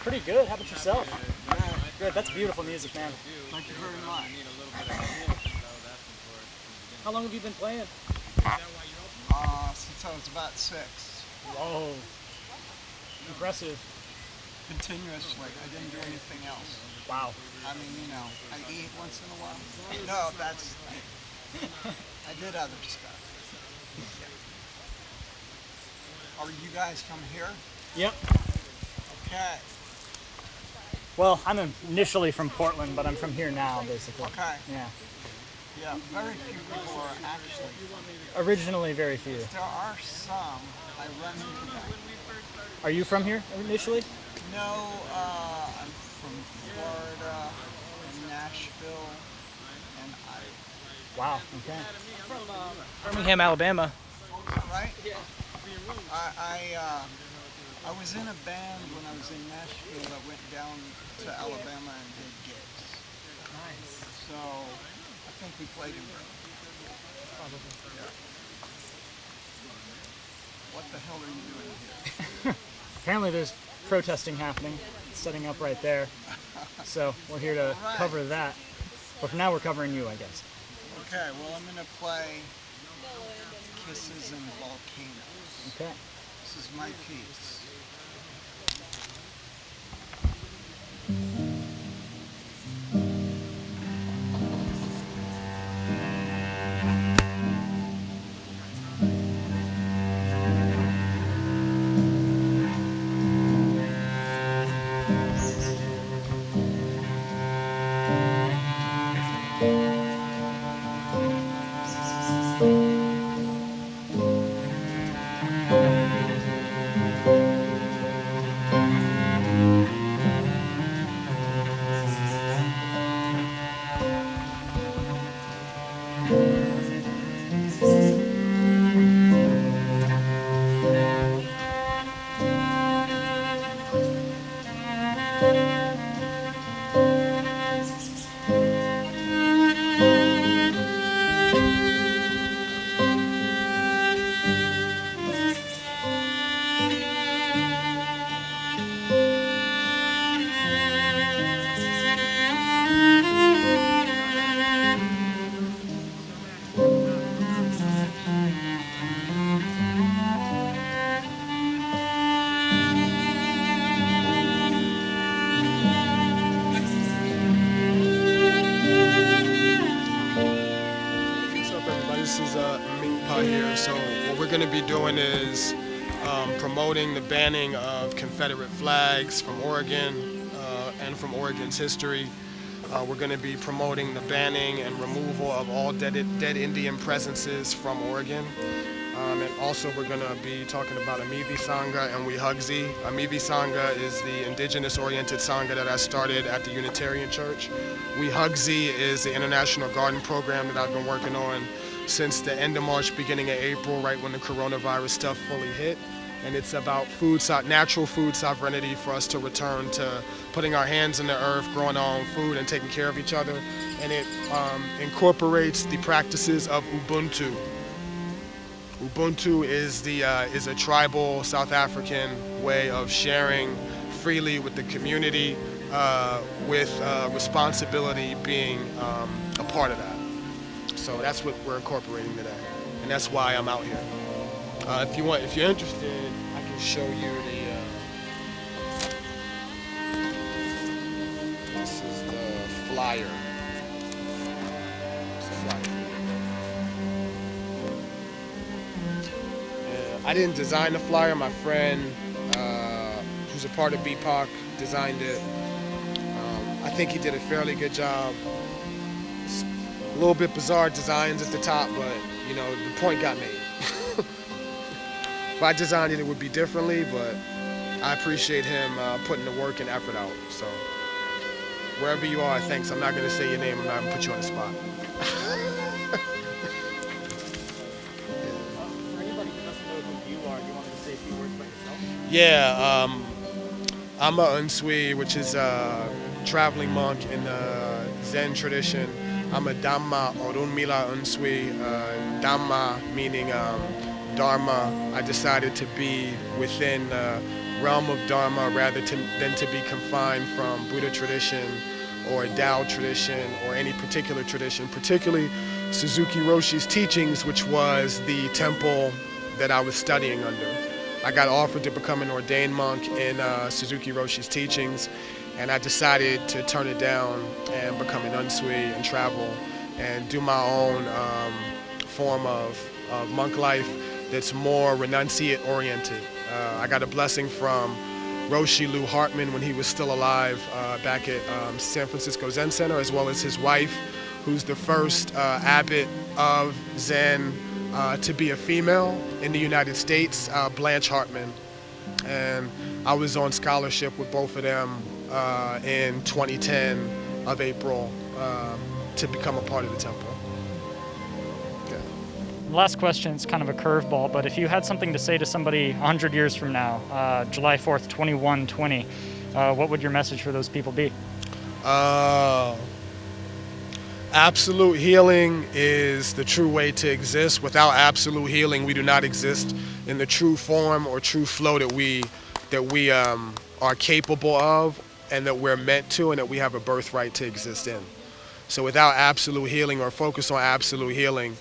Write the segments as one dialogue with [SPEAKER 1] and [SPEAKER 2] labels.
[SPEAKER 1] Pretty good. How about yourself? Good. That's beautiful music, man.
[SPEAKER 2] Thank you very much.
[SPEAKER 1] How long have you been playing?
[SPEAKER 2] Since I was about 6.
[SPEAKER 1] Whoa. Impressive.
[SPEAKER 2] Continuously. I didn't do anything else.
[SPEAKER 1] Wow.
[SPEAKER 2] I mean, you know, I eat once in a while. No, that's... I did other stuff. Yeah. Are you guys from here?
[SPEAKER 1] Yep.
[SPEAKER 2] Okay.
[SPEAKER 1] Well, I'm initially from Portland, but I'm from here now, basically.
[SPEAKER 2] Okay.
[SPEAKER 1] Yeah.
[SPEAKER 2] Yeah, very few people are actually from here.
[SPEAKER 1] Originally, very few.
[SPEAKER 2] There are some. I run into them.
[SPEAKER 1] Are you from here initially?
[SPEAKER 2] No, I'm from Florida and Nashville and Iowa.
[SPEAKER 1] Wow, okay. I'm from Birmingham, Alabama.
[SPEAKER 2] Right? I was in a band when I was in Nashville that went down to Alabama and did gigs.
[SPEAKER 1] Nice.
[SPEAKER 2] So I think we played in Birmingham.
[SPEAKER 1] Probably.
[SPEAKER 2] Yeah. What the hell are you doing here?
[SPEAKER 1] Apparently there's protesting happening, setting up right there. So we're here to cover that. But for now we're covering you, I guess.
[SPEAKER 2] Okay, well I'm going to play Kisses and Volcanoes.
[SPEAKER 1] Okay.
[SPEAKER 2] This is my piece.
[SPEAKER 3] Mmingpha here. So what we're going to be doing is promoting the banning of Confederate flags from Oregon and from Oregon's history. We're going to be promoting the banning and removal of all dead Indian presences from Oregon. And also we're going to be talking about Mmingpha Sangha and We Hugzi. Mmingpha Sangha is the indigenous-oriented Sangha that I started at the Unitarian Church. We Hugzi is the international garden program that I've been working on since the end of March, beginning of April, right when the coronavirus stuff fully hit. And it's about natural food sovereignty for us to return to putting our hands in the earth, growing our own food, and taking care of each other. And it incorporates the practices of Ubuntu. Ubuntu is a tribal South African way of sharing freely with the community, with responsibility being a part of that. So that's what we're incorporating today, and that's why I'm out here. If you're interested, I can show you this is the flyer. It's a flyer. I didn't design the flyer. My friend, who's a part of BIPOC, designed it. I think he did a fairly good job. It's a little bit bizarre designs at the top, but you know, the point got made. If I designed it, it would be differently, but I appreciate him putting the work and effort out. So wherever you are, thanks. I'm not going to say your name. I'm not going to put you on the spot. Yeah, I'm a Unsui, which is a traveling monk in the Zen tradition. I'm a Dhamma Orunmila Unsui, Dhamma meaning Dharma. I decided to be within realm of Dharma than to be confined from Buddha tradition or Tao tradition or any particular tradition, particularly Suzuki Roshi's teachings, which was the temple that I was studying under. I got offered to become an ordained monk in Suzuki Roshi's teachings, and I decided to turn it down and become an unsui and travel and do my own form of monk life that's more renunciate oriented. I got a blessing from Roshi Lou Hartman when he was still alive back at San Francisco Zen Center, as well as his wife, who's the first abbot of Zen to be a female in the United States, Blanche Hartman. And I was on scholarship with both of them in 2010 of April to become a part of the temple. Okay.
[SPEAKER 1] Last question is kind of a curveball, but if you had something to say to somebody 100 years from now, July 4th, 2120, what would your message for those people be?
[SPEAKER 3] Absolute healing is the true way to exist. Without absolute healing, we do not exist in the true form or true flow that we are capable of, and that we're meant to, and that we have a birthright to exist in. So without absolute healing or focus on absolute healing,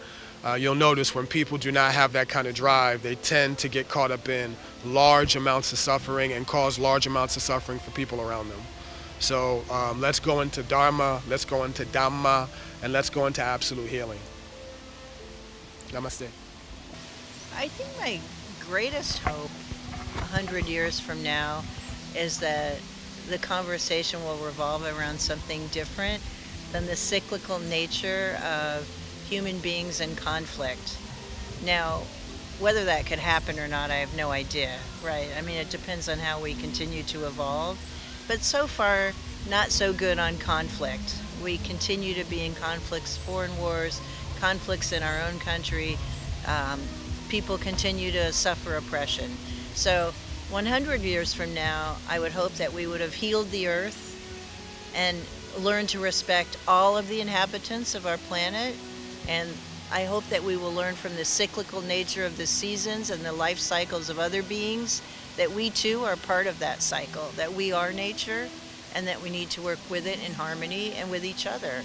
[SPEAKER 3] you'll notice when people do not have that kind of drive, they tend to get caught up in large amounts of suffering and cause large amounts of suffering for people around them. So let's go into Dharma, let's go into Dhamma, and let's go into absolute healing. Namaste.
[SPEAKER 4] I think my greatest hope 100 years from now is that the conversation will revolve around something different than the cyclical nature of human beings in conflict. Now, whether that could happen or not, I have no idea, right? I mean, it depends on how we continue to evolve. But so far, not so good on conflict. We continue to be in conflicts, foreign wars, conflicts in our own country. People continue to suffer oppression. So 100 years from now, I would hope that we would have healed the earth and learned to respect all of the inhabitants of our planet. And I hope that we will learn from the cyclical nature of the seasons and the life cycles of other beings, that we too are part of that cycle, that we are nature, and that we need to work with it in harmony and with each other.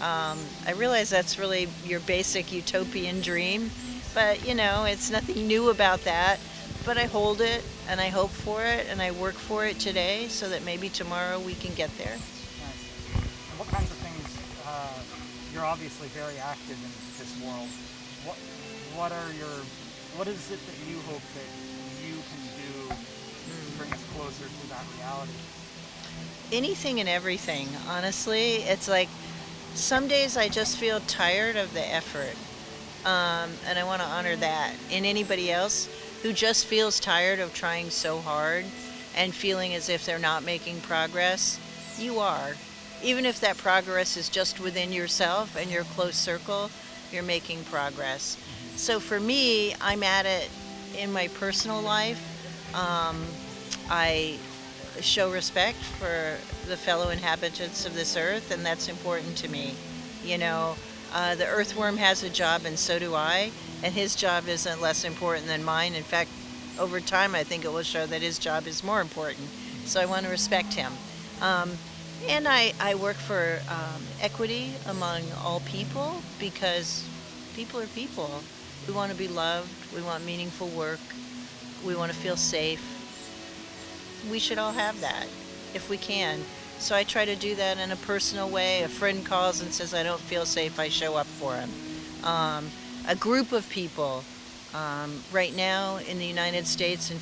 [SPEAKER 4] I realize that's really your basic utopian dream, but it's nothing new about that. But I hold it, and I hope for it, and I work for it today so that maybe tomorrow we can get there.
[SPEAKER 1] Nice. And what kinds of things, you're obviously very active in this world. What is it that you hope that you can do to bring us closer to that reality?
[SPEAKER 4] Anything and everything, honestly. It's like some days I just feel tired of the effort, and I want to honor that in anybody else who just feels tired of trying so hard and feeling as if they're not making progress. You are. Even if that progress is just within yourself and your close circle, you're making progress. So for me, I'm at it in my personal life. I show respect for the fellow inhabitants of this earth, and that's important to me. The earthworm has a job, and so do I, and his job isn't less important than mine. In fact, over time, I think it will show that his job is more important. So I want to respect him. And I work for equity among all people, because people are people. We want to be loved. We want meaningful work. We want to feel safe. We should all have that if we can. So I try to do that in a personal way. A friend calls and says, I don't feel safe, I show up for him. A group of people right now in the United States, and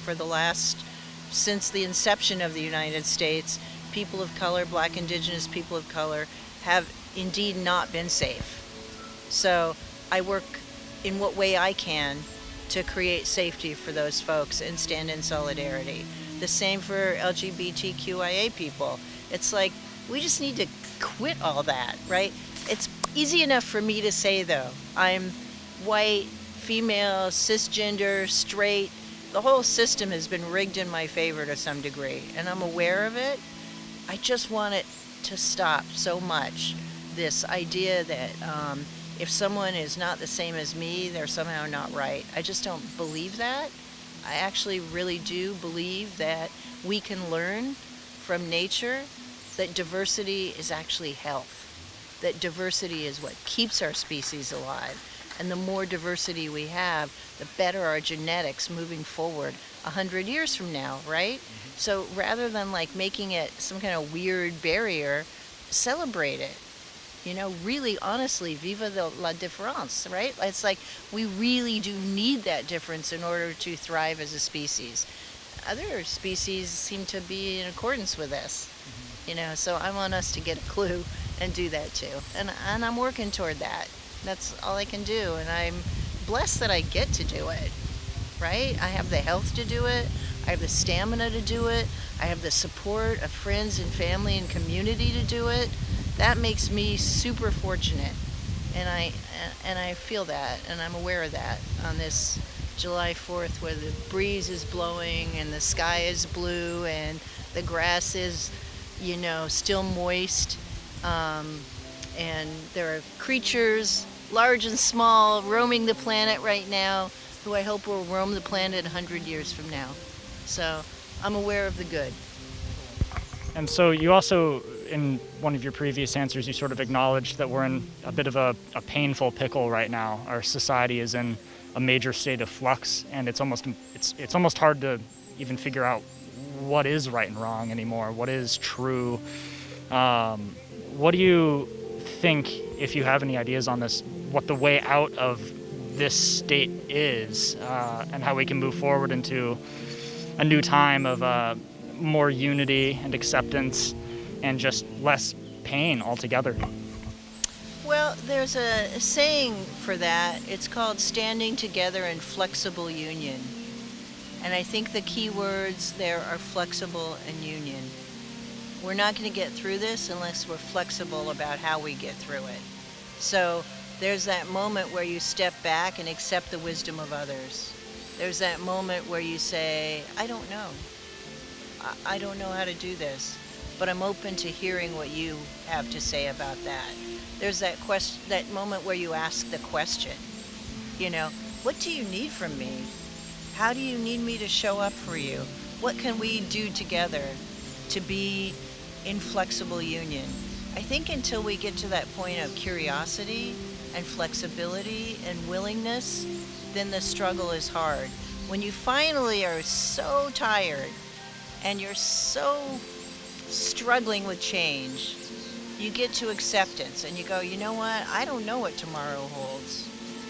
[SPEAKER 4] since the inception of the United States, people of color, Black, Indigenous people of color, have indeed not been safe. So I work in what way I can to create safety for those folks and stand in solidarity. The same for LGBTQIA people. It's like, we just need to quit all that, right? It's easy enough for me to say, though. I'm white, female, cisgender, straight. The whole system has been rigged in my favor to some degree, and I'm aware of it. I just want it to stop so much. This idea that if someone is not the same as me, they're somehow not right. I just don't believe that. I actually really do believe that we can learn from nature that diversity is actually health, that diversity is what keeps our species alive. And the more diversity we have, the better our genetics moving forward 100 years from now, right? So rather than like making it some kind of weird barrier, celebrate it. You know, really honestly, viva la différence, right? It's like we really do need that difference in order to thrive as a species. Other species seem to be in accordance with this, you know, so I want us to get a clue and do that too. And I'm working toward that. That's all I can do, and I'm blessed that I get to do it, right? I have the health to do it. I have the stamina to do it. I have the support of friends and family and community to do it. That makes me super fortunate, and I feel that, and I'm aware of that on this July 4th, where the breeze is blowing and the sky is blue and the grass is, you know, still moist, and there are creatures, large and small, roaming the planet right now, who I hope will roam the planet 100 years from now. So I'm aware of the good.
[SPEAKER 1] And so you also, in one of your previous answers, you sort of acknowledged that we're in a bit of a painful pickle right now. Our society is in a major state of flux, and it's almost hard to even figure out what is right and wrong anymore, what is true. What do you think, if you have any ideas on this, what the way out of this state is, and how we can move forward into a new time of more unity and acceptance and just less pain altogether?
[SPEAKER 4] Well, there's a saying for that. It's called standing together in flexible union. And I think the key words there are flexible and union. We're not going to get through this unless we're flexible about how we get through it. So there's that moment where you step back and accept the wisdom of others. There's that moment where you say, I don't know. I don't know how to do this, but I'm open to hearing what you have to say about that. There's that moment where you ask the question, you know, what do you need from me? How do you need me to show up for you? What can we do together to be in flexible union? I think until we get to that point of curiosity and flexibility and willingness, then the struggle is hard. When you finally are so tired and you're so struggling with change, you get to acceptance and you go, you know what, I don't know what tomorrow holds,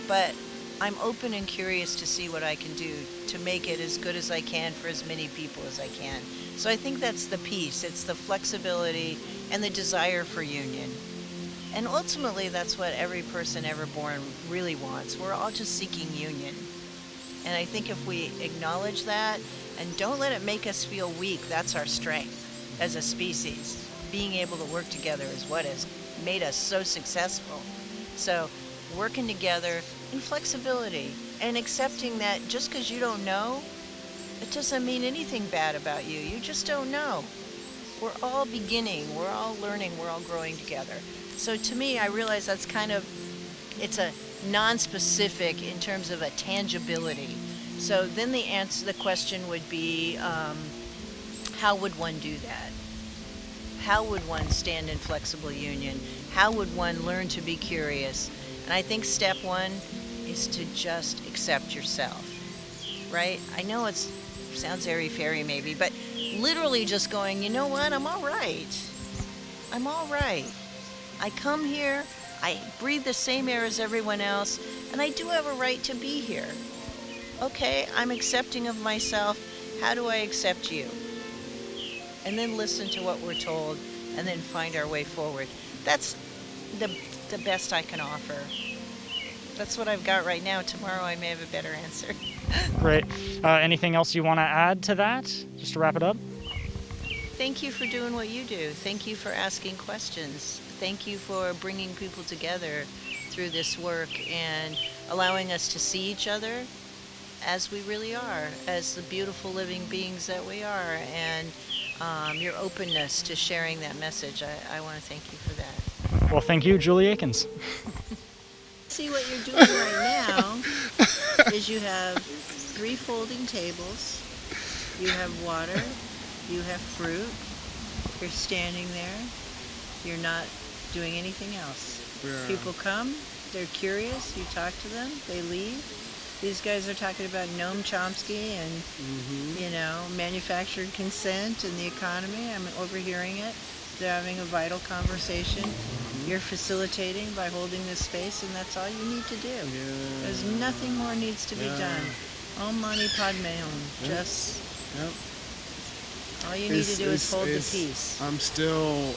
[SPEAKER 4] but I'm open and curious to see what I can do to make it as good as I can for as many people as I can. So I think that's the piece. It's the flexibility and the desire for union. And ultimately, that's what every person ever born really wants. We're all just seeking union. And I think if we acknowledge that and don't let it make us feel weak, that's our strength as a species. Being able to work together is what has made us so successful. So working together in flexibility and accepting that just because you don't know, it doesn't mean anything bad about you. You just don't know. We're all beginning, we're all learning, we're all growing together. So to me, I realize that's it's a non-specific in terms of a tangibility. So then the question would be, how would one do that? How would one stand in flexible union? How would one learn to be curious? And I think step one is to just accept yourself, right? I know it sounds airy-fairy maybe, but literally just going, you know what, I'm all right. I'm all right. I come here, I breathe the same air as everyone else, and I do have a right to be here. Okay, I'm accepting of myself. How do I accept you? And then listen to what we're told, and then find our way forward. That's the best I can offer. That's what I've got right now. Tomorrow I may have a better answer.
[SPEAKER 1] Great. Anything else you want to add to that, just to wrap it up?
[SPEAKER 4] Thank you for doing what you do. Thank you for asking questions. Thank you for bringing people together through this work and allowing us to see each other as we really are, as the beautiful living beings that we are, and your openness to sharing that message. I want to thank you for that.
[SPEAKER 1] Well, thank you, Julie Akins.
[SPEAKER 4] See, what you're doing right now is is you have 3 folding tables, you have water, you have fruit, you're standing there, you're not doing anything else.
[SPEAKER 3] Yeah.
[SPEAKER 4] People come, they're curious, you talk to them, they leave. These guys are talking about Noam Chomsky and, you know, manufactured consent and the economy. I'm overhearing it. They're having a vital conversation. You're facilitating by holding this space, and that's all you need to do. There's nothing more needs to be done. Om Mani Padme Hum. Just all you need to do is hold the peace.
[SPEAKER 3] I'm still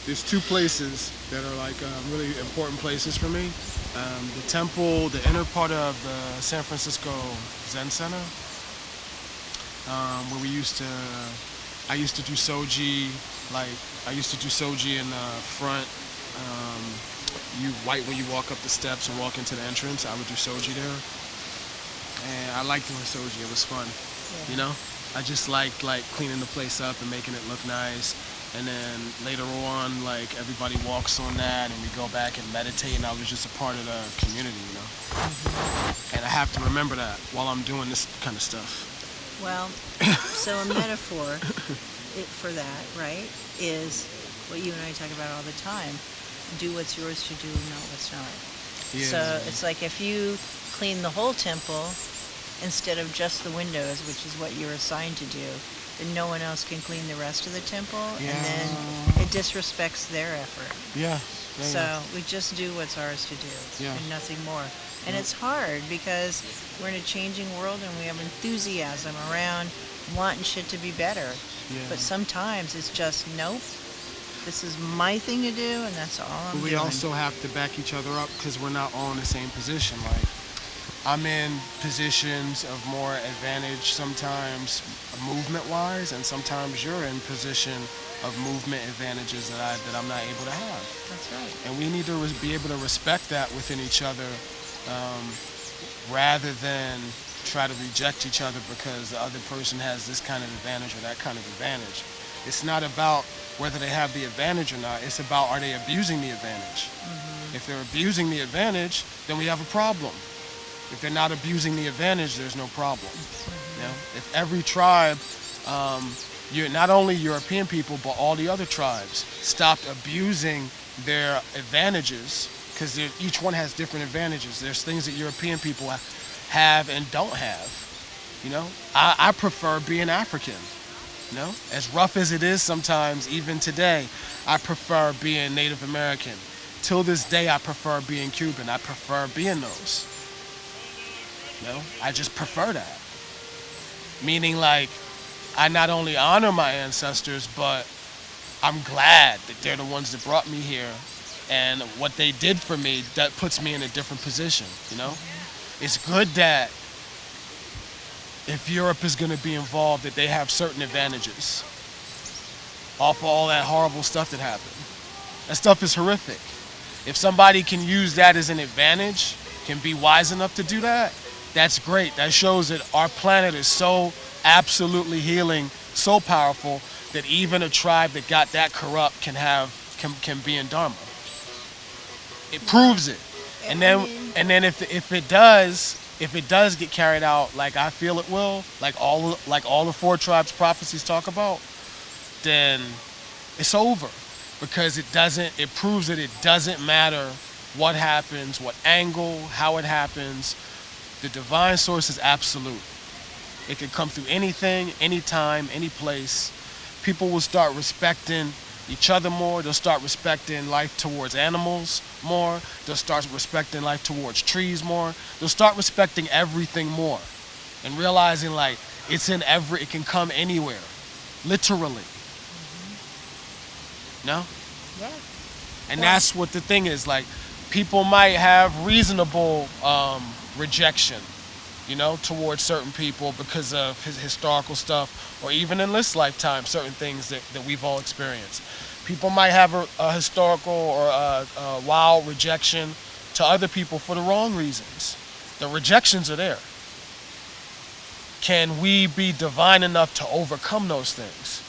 [SPEAKER 3] there's 2 places that are like really important places for me. The temple, the inner part of the San Francisco Zen Center, where I used to do soji, in the front. When you walk up the steps and walk into the entrance, I would do soji there. And I liked doing soji, it was fun, you know? I just liked cleaning the place up and making it look nice. And then later on, like everybody walks on that and we go back and meditate, and I was just a part of the community, you know? And I have to remember that while I'm doing this kind of stuff.
[SPEAKER 4] Well, so a metaphor for that, right, is what you and I talk about all the time. Do what's yours to do, not what's not.
[SPEAKER 3] Yeah.
[SPEAKER 4] So it's like if you clean the whole temple instead of just the windows, which is what you're assigned to do, then no one else can clean the rest of the temple, and then it disrespects their effort. So we just do what's ours to do, and nothing more. And it's hard because we're in a changing world and we have enthusiasm around wanting shit to be better. But sometimes it's just, nope, this is my thing to do, and that's all I'm doing.
[SPEAKER 3] We also have to back each other up because we're not all in the same position. Like, I'm in positions of more advantage sometimes movement-wise, and sometimes you're in position of movement advantages that I'm not able to have.
[SPEAKER 4] That's right.
[SPEAKER 3] And we need to be able to respect that within each other, rather than try to reject each other because the other person has this kind of advantage or that kind of advantage. It's not about whether they have the advantage or not. It's about, are they abusing the advantage? If they're abusing the advantage, then we have a problem. If they're not abusing the advantage, there's no problem. You know? If every tribe, not only European people, but all the other tribes stopped abusing their advantages, because each one has different advantages. There's things that European people have and don't have. You know, I prefer being African. You know, as rough as it is sometimes, even today, I prefer being Native American. Till this day, I prefer being Cuban. I prefer being those. You know, I just prefer that. Meaning, like, I not only honor my ancestors, but I'm glad that they're the ones that brought me here, and what they did for me, that puts me in a different position, you know? It's good that if Europe is going to be involved, that they have certain advantages off of all that horrible stuff that happened. That stuff is horrific. If somebody can use that as an advantage, can be wise enough to do that, that's great. That shows that our planet is so absolutely healing, so powerful, that even a tribe that got that corrupt can be in Dharma. It proves it. And then if it does get carried out like I feel it will, like all the 4 tribes prophecies talk about, then it's over. Because it proves that it doesn't matter what happens, what angle, how it happens. The divine source is absolute. It can come through anything, anytime, any place. People will start respecting each other more. They'll start respecting life towards animals more. They'll start respecting life towards trees more. They'll start respecting everything more. And realizing, like, it can come anywhere. Literally. No?
[SPEAKER 4] Yeah.
[SPEAKER 3] And that's what the thing is. Like, people might have reasonable rejection, you know, towards certain people because of his historical stuff, or even in this lifetime, certain things that we've all experienced. People might have a historical or a wild rejection to other people for the wrong reasons. The rejections are there. Can we be divine enough to overcome those things?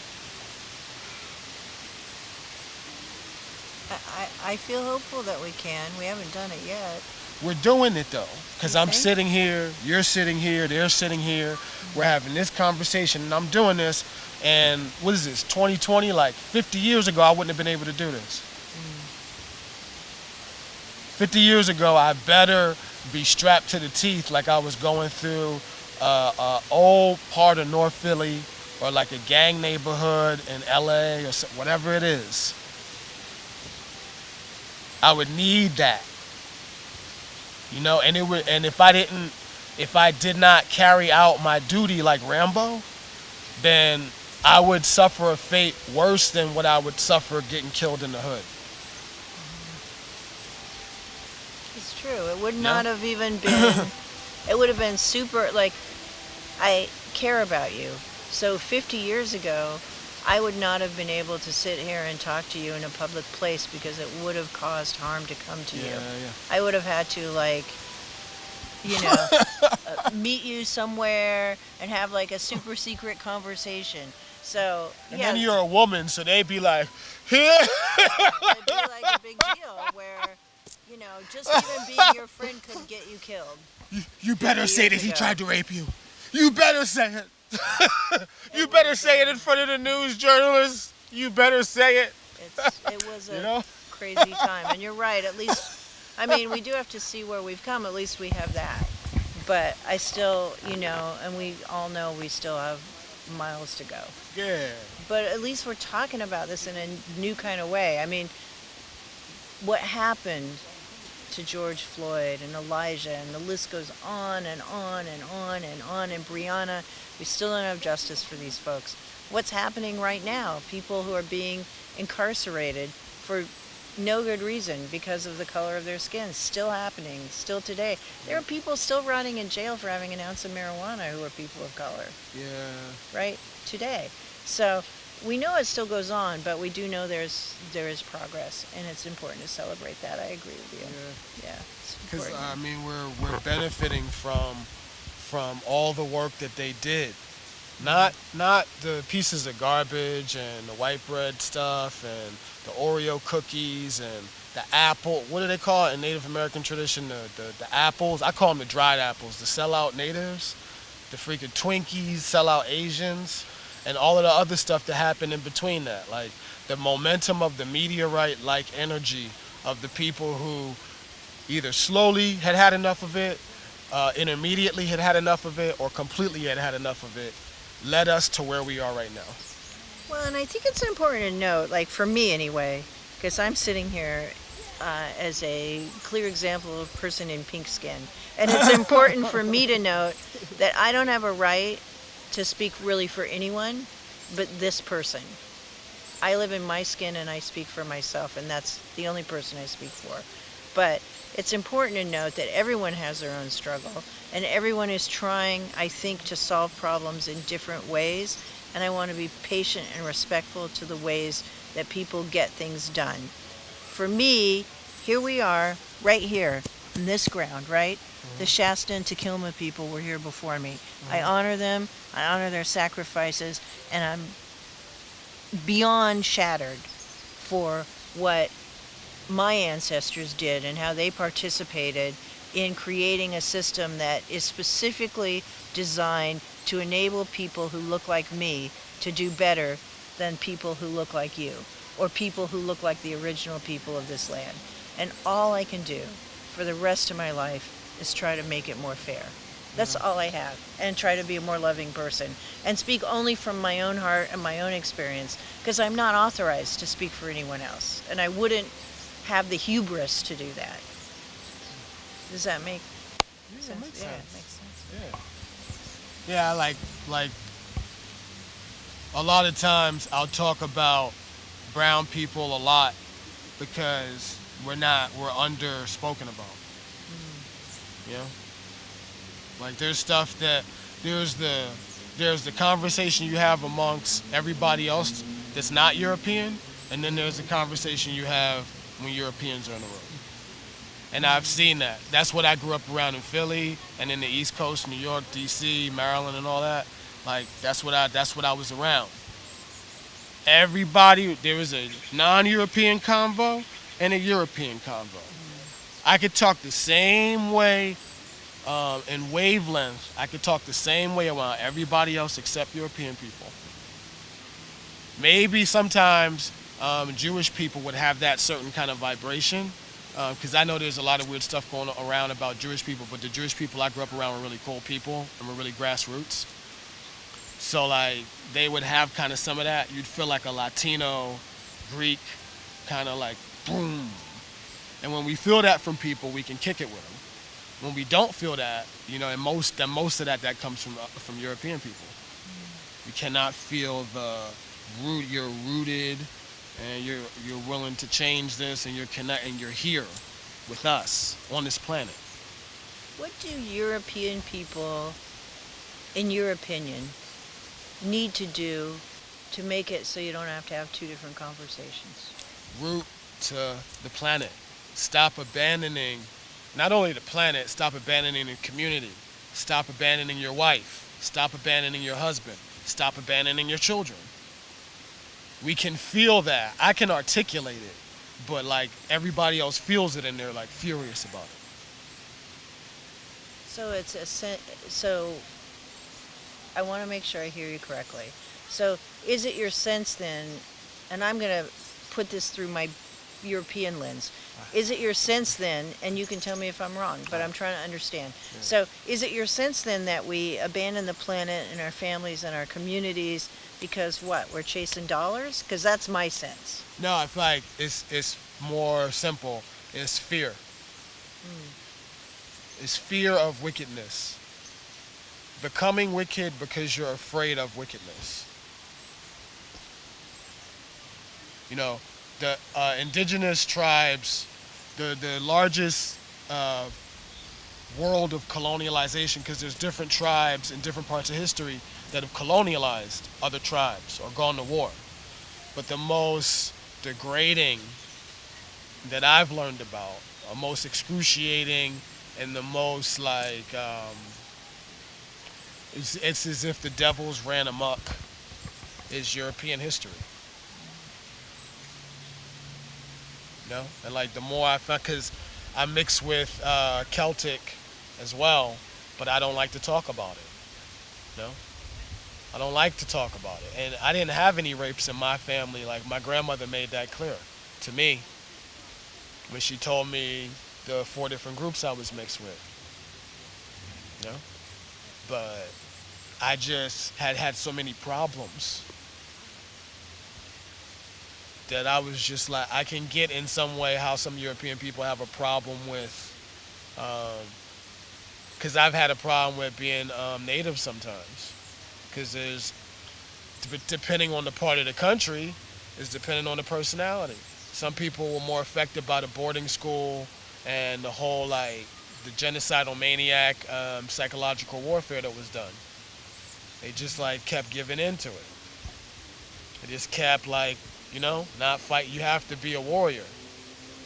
[SPEAKER 4] I feel hopeful that we can. We haven't done it yet.
[SPEAKER 3] we're doing it though. Because I'm
[SPEAKER 4] Okay.
[SPEAKER 3] sitting here, you're sitting here, they're sitting here. We're having this conversation, and I'm doing this. And what is this, 2020? Like 50 years ago, I wouldn't have been able to do this. 50 years ago, I better be strapped to the teeth like I was going through a old part of North Philly or like a gang neighborhood in LA or whatever it is. I would need that. You know, and if I did not carry out my duty like Rambo, then I would suffer a fate worse than what I would suffer getting killed in the hood.
[SPEAKER 4] It's true. It would not have even been, it would have been super, like, I care about you. So 50 years ago, I would not have been able to sit here and talk to you in a public place because it would have caused harm to come to you.
[SPEAKER 3] Yeah.
[SPEAKER 4] I would have had to, like, you know, meet you somewhere and have like a super secret conversation. So,
[SPEAKER 3] And
[SPEAKER 4] yeah.
[SPEAKER 3] then you're a woman, so they'd be like, here.
[SPEAKER 4] It'd be like a big deal where, you know, just even being your friend could get you killed.
[SPEAKER 3] You better say that he
[SPEAKER 4] ago.
[SPEAKER 3] tried to rape you. You better say it. You better say it in front of the news journalists. You better say it.
[SPEAKER 4] It was a
[SPEAKER 3] You know?
[SPEAKER 4] crazy time. And you're right, at least, I mean, we do have to see where we've come. At least we have that. But I still, you know, and we all know we still have miles to go.
[SPEAKER 3] Yeah.
[SPEAKER 4] But at least we're talking about this in a new kind of way. I mean, what happened to George Floyd and Elijah, and the list goes on and on and on and on, and Breonna, we still don't have justice for these folks. What's happening right now? People who are being incarcerated for no good reason because of the color of their skin. Still happening, still today. There are people still rotting in jail for having an ounce of marijuana who are people of color.
[SPEAKER 3] Yeah.
[SPEAKER 4] Right? Today. So we know it still goes on, but we do know there is progress, and it's important to celebrate that. I agree with you. Yeah. It's
[SPEAKER 3] Because
[SPEAKER 4] important.
[SPEAKER 3] I mean, we're benefiting from all the work that they did. Not the pieces of garbage and the white bread stuff and the Oreo cookies and the apple. What do they call it in Native American tradition? The apples. I call them the dried apples. The sellout natives, the freaking Twinkies, sellout Asians, and all of the other stuff that happened in between that. Like the momentum of the meteorite-like energy of the people who either slowly had enough of it, intermediately had enough of it, or completely had enough of it, led us to where we are right now.
[SPEAKER 4] Well, and I think it's important to note, like for me anyway, because I'm sitting here as a clear example of a person in pink skin. And it's important for me to note that I don't have a right to speak really for anyone but this person. I live in my skin and I speak for myself, and that's the only person I speak for. But it's important to note that everyone has their own struggle, and everyone is trying, I think, to solve problems in different ways, and I want to be patient and respectful to the ways that people get things done. For me, here we are, right here, on this ground, right? The Shasta and Tequilma people were here before me. I honor them, I honor their sacrifices, and I'm beyond shattered for what my ancestors did and how they participated in creating a system that is specifically designed to enable people who look like me to do better than people who look like you, or people who look like the original people of this land. And all I can do for the rest of my life is try to make it more fair. That's all I have, and try to be a more loving person and speak only from my own heart and my own experience, because I'm not authorized to speak for anyone else, and I wouldn't have the hubris to do that. Does that make sense?
[SPEAKER 3] It makes
[SPEAKER 4] Yeah,
[SPEAKER 3] sense.
[SPEAKER 4] it makes sense.
[SPEAKER 3] Yeah, like a lot of times I'll talk about brown people a lot because we're under spoken about. You know? Like there's stuff that there's the conversation you have amongst everybody else that's not European, and then there's the conversation you have when Europeans are in the room. And I've seen that. That's what I grew up around in Philly and in the East Coast, New York, DC, Maryland, and all that. Like that's what I was around. Everybody, there was a non-European convo and a European convo. I could talk the same way in wavelength. I could talk the same way around everybody else except European people. Maybe sometimes Jewish people would have that certain kind of vibration, because I know there's a lot of weird stuff going around about Jewish people, but the Jewish people I grew up around were really cool people and were really grassroots. So like they would have kind of some of that. You'd feel like a Latino, Greek, kind of like boom. And when we feel that from people, we can kick it with them. When we don't feel that, you know, and most of that comes from European people. You cannot feel the root. You're rooted, and you're willing to change this, and you're here with us on this planet.
[SPEAKER 4] What do European people, in your opinion, need to do to make it so you don't have to have two different conversations?
[SPEAKER 3] Root to the planet. Stop abandoning not only the planet, stop abandoning the community. Stop abandoning your wife. Stop abandoning your husband. Stop abandoning your children. We can feel that. I can articulate it, but like everybody else feels it and they're like furious about it.
[SPEAKER 4] So I want to make sure I hear you correctly. So is it your sense then, and I'm going to put this through my European lens, is it your sense then, and you can tell me if I'm wrong, but I'm trying to understand.
[SPEAKER 3] Yeah.
[SPEAKER 4] So is it your sense then that we abandon the planet and our families and our communities because what? We're chasing dollars? Because that's my sense.
[SPEAKER 3] No, I feel like it's more simple. It's fear. It's fear of wickedness. Becoming wicked because you're afraid of wickedness. You know, the indigenous tribes, the largest world of colonialization, because there's different tribes in different parts of history that have colonialized other tribes or gone to war. But the most degrading that I've learned about, or most excruciating, and the most like, it's as if the devils ran amok, is European history. You know, and like the more I found, because I mix with Celtic as well, but I don't like to talk about it. You know, I don't like to talk about it, and I didn't have any rapes in my family. Like my grandmother made that clear to me when she told me the 4 different groups I was mixed with. You know, but I just had so many problems that I was just like, I can get in some way how some European people have a problem with, because I've had a problem with being native sometimes, because there's, depending on the part of the country, is depending on the personality. Some people were more affected by the boarding school and the whole like the genocidal maniac psychological warfare that was done. They just like kept giving into it. They just kept like, you know, not fight. You have to be a warrior.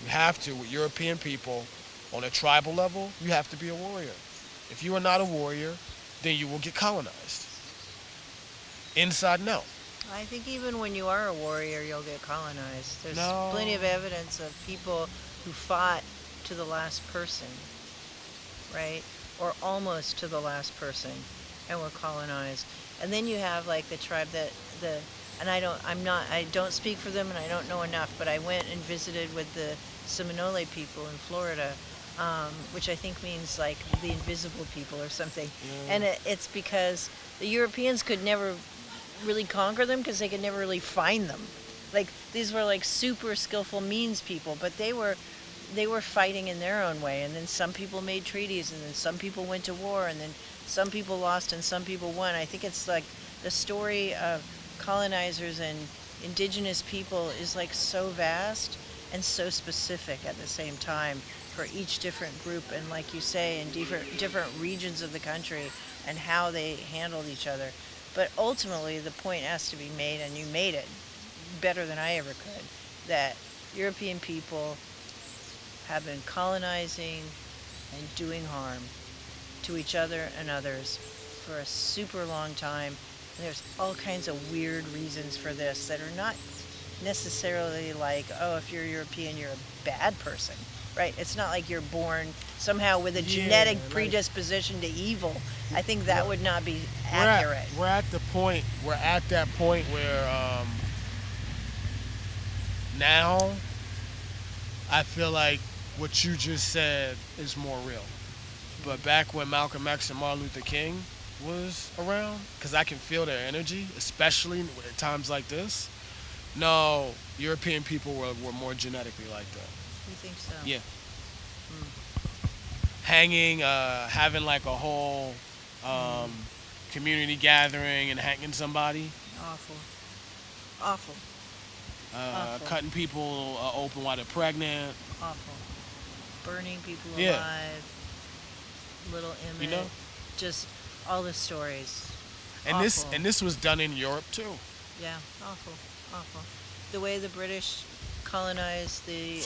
[SPEAKER 3] You have to, with European people, on a tribal level, you have to be a warrior. If you are not a warrior, then you will get colonized. Inside, no.
[SPEAKER 4] I think even when you are a warrior, you'll get colonized. There's plenty of evidence of people who fought to the last person, right? Or almost to the last person, and were colonized. And then you have like the tribe that and I don't speak for them, and I don't know enough, but I went and visited with the Seminole people in Florida, which I think means like the invisible people or something. Yeah. And it's because the Europeans could never really conquer them because they could never really find them. Like these were like super skillful means people, but they were fighting in their own way. And then some people made treaties, and then some people went to war, and then some people lost and some people won. I think it's like the story of colonizers and indigenous people is like so vast and so specific at the same time for each different group, and like you say, in different regions of the country, and how they handled each other. But ultimately the point has to be made, and you made it better than I ever could, that European people have been colonizing and doing harm to each other and others for a super long time. There's all kinds of weird reasons for this that are not necessarily like, oh, if you're European, you're a bad person, right? It's not like you're born somehow with a genetic
[SPEAKER 3] like-
[SPEAKER 4] predisposition to evil. I think that would not be
[SPEAKER 3] We're
[SPEAKER 4] accurate.
[SPEAKER 3] at that point where now I feel like what you just said is more real. But back when Malcolm X and Martin Luther King was around, because I can feel their energy, especially at times like this. No, European people were more genetically like that.
[SPEAKER 4] You think so?
[SPEAKER 3] Yeah. Hanging, having like a whole community gathering and hanging somebody.
[SPEAKER 4] Awful. Awful. Awful.
[SPEAKER 3] Cutting people open while they're pregnant.
[SPEAKER 4] Awful. Burning people
[SPEAKER 3] Yeah.
[SPEAKER 4] alive. Little Emmett.
[SPEAKER 3] You know?
[SPEAKER 4] Just all the stories.
[SPEAKER 3] And
[SPEAKER 4] Awful.
[SPEAKER 3] this was done in Europe too.
[SPEAKER 4] Yeah, awful, awful. The way the British colonized the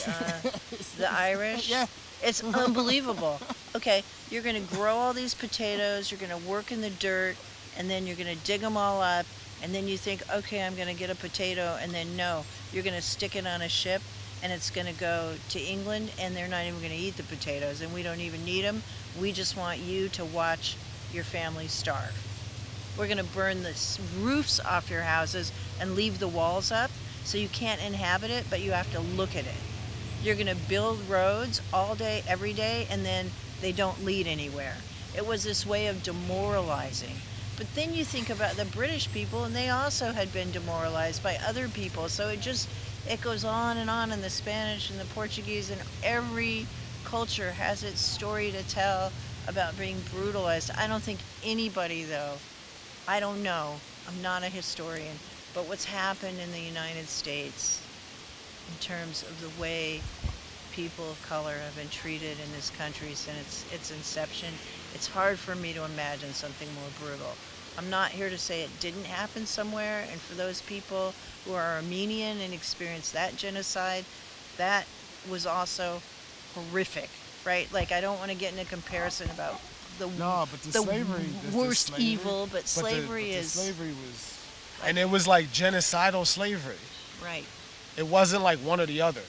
[SPEAKER 4] Irish.
[SPEAKER 3] Yeah.
[SPEAKER 4] It's unbelievable. Okay, you're going to grow all these potatoes, you're going to work in the dirt, and then you're going to dig them all up, and then you think, okay, I'm going to get a potato, and then no, you're going to stick it on a ship, and it's going to go to England, and they're not even going to eat the potatoes, and we don't even need them. We just want you to watch your family starve. We're going to burn the roofs off your houses and leave the walls up so you can't inhabit it, but you have to look at it. You're going to build roads all day, every day, and then they don't lead anywhere. It was this way of demoralizing. But then you think about the British people, and they also had been demoralized by other people. So it goes on, and the Spanish and the Portuguese, and every culture has its story to tell about being brutalized. I don't think anybody, though, I don't know, I'm not a historian, but what's happened in the United States in terms of the way people of color have been treated in this country since its inception, it's hard for me to imagine something more brutal. I'm not here to say it didn't happen somewhere, and for those people who are Armenian and experienced that genocide, that was also horrific, right? Like, I don't want to get in a comparison about the worst evil, but slavery is...
[SPEAKER 3] Slavery was... And it was like genocidal slavery.
[SPEAKER 4] Right.
[SPEAKER 3] It wasn't like one or the other.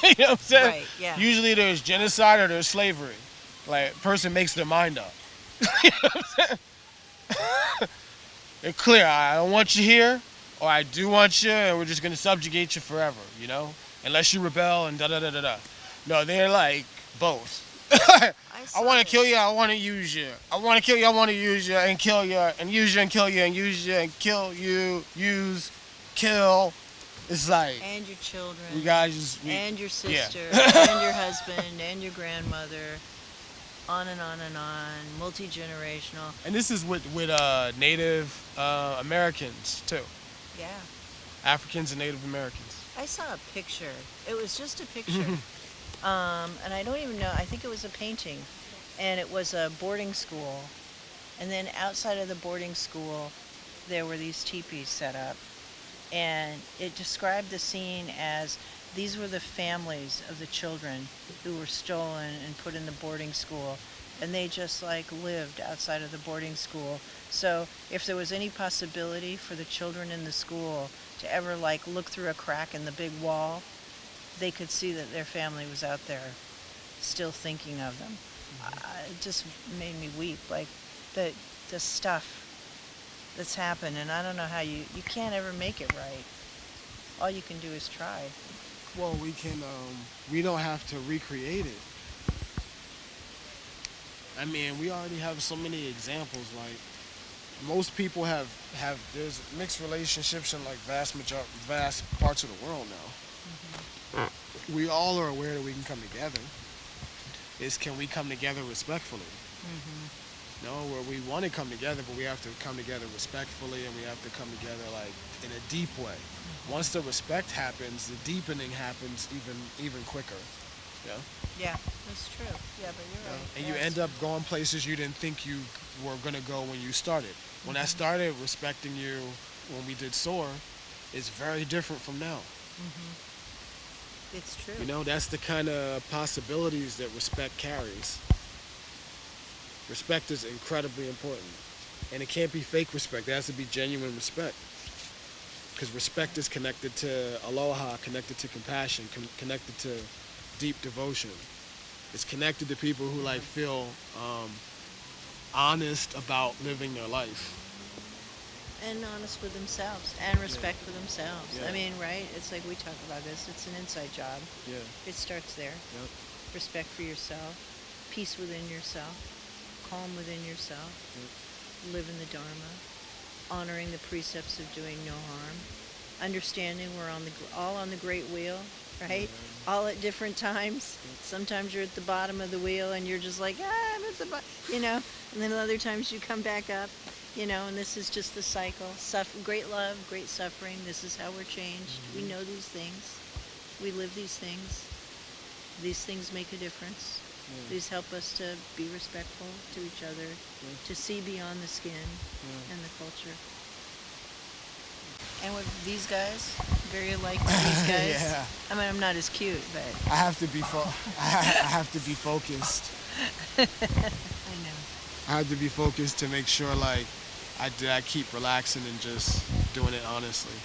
[SPEAKER 3] You know what I'm saying?
[SPEAKER 4] Right, yeah.
[SPEAKER 3] Usually there's genocide or there's slavery. Like, a person makes their mind up. You know what I'm saying? They're clear. I don't want you here, or I do want you, and we're just going to subjugate you forever, you know? Unless you rebel and da-da-da-da-da. No, they're like both. I want to kill you, I want to use you. I want to kill you, I want to use you and kill you and use you and kill you and use you and kill you, use, kill. It's like...
[SPEAKER 4] And your children.
[SPEAKER 3] We guys just...
[SPEAKER 4] and your sister.
[SPEAKER 3] Yeah.
[SPEAKER 4] And your husband. And your grandmother. On and on and on. Multi-generational.
[SPEAKER 3] And this is with Native Americans, too.
[SPEAKER 4] Yeah.
[SPEAKER 3] Africans and Native Americans.
[SPEAKER 4] I saw a picture. It was just a picture. And I don't even know. I think it was a painting. And it was a boarding school. And then outside of the boarding school, there were these teepees set up. And it described the scene as these were the families of the children who were stolen and put in the boarding school. And they just like lived outside of the boarding school. So if there was any possibility for the children in the school to ever like look through a crack in the big wall, they could see that their family was out there still thinking of them. It just made me weep. Like the stuff that's happened, and I don't know how you can't ever make it right. All you can do is try.
[SPEAKER 3] Well, we can, we don't have to recreate it. I mean, we already have so many examples. Like, most people have there's mixed relationships in like vast parts of the world now. We all are aware that we can come together. Can we come together respectfully? No, where we want to come together, but we have to come together respectfully, and we have to come together like in a deep way. Once the respect happens, the deepening happens even quicker. Yeah.
[SPEAKER 4] Yeah, that's true. Yeah, but you're right.
[SPEAKER 3] And you end up going places you didn't think you were gonna go when you started. When I started respecting you when we did SOAR, it's very different from now.
[SPEAKER 4] It's true.
[SPEAKER 3] You know, that's the kind of possibilities that respect carries. Respect is incredibly important. And it can't be fake respect. It has to be genuine respect. Because respect is connected to aloha, connected to compassion, connected to deep devotion. It's connected to people who like feel honest about living their life.
[SPEAKER 4] And honest with themselves and respect for themselves.
[SPEAKER 3] Yeah.
[SPEAKER 4] I mean, right? It's like we talk about this. It's an inside job.
[SPEAKER 3] Yeah.
[SPEAKER 4] It starts there.
[SPEAKER 3] Yep.
[SPEAKER 4] Respect for yourself, peace within yourself, calm within yourself, live in the Dharma, honoring the precepts of doing no harm, understanding we're all on the great wheel, right? All at different times. Sometimes you're at the bottom of the wheel and you're just like, I'm at the bottom, and then other times you come back up, and this is just the cycle. Great love, great suffering. This is how we're changed. We know these things. We live these things. These things make a difference. These help us to be respectful to each other, to see beyond the skin and the culture. And with these guys, very like these guys.
[SPEAKER 5] Yeah.
[SPEAKER 4] I mean, I'm not as cute, but
[SPEAKER 5] I have to be I have to be focused.
[SPEAKER 4] I know.
[SPEAKER 3] I have to be focused to make sure like I keep relaxing and just doing it honestly.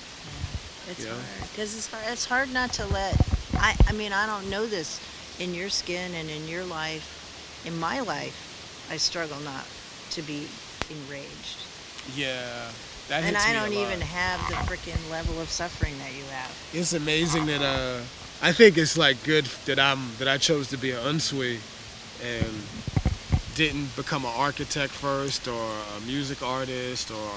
[SPEAKER 4] It's
[SPEAKER 3] Yeah.
[SPEAKER 4] hard because it's hard not to let. I mean, I don't know this in your skin and in your life. In my life, I struggle not to be enraged.
[SPEAKER 3] Yeah. That
[SPEAKER 4] And
[SPEAKER 3] hits
[SPEAKER 4] I
[SPEAKER 3] me a
[SPEAKER 4] don't
[SPEAKER 3] lot.
[SPEAKER 4] even have the freaking level of suffering that you have.
[SPEAKER 3] It's amazing that I think it's like good that I chose to be an unsui and didn't become an architect first or a music artist or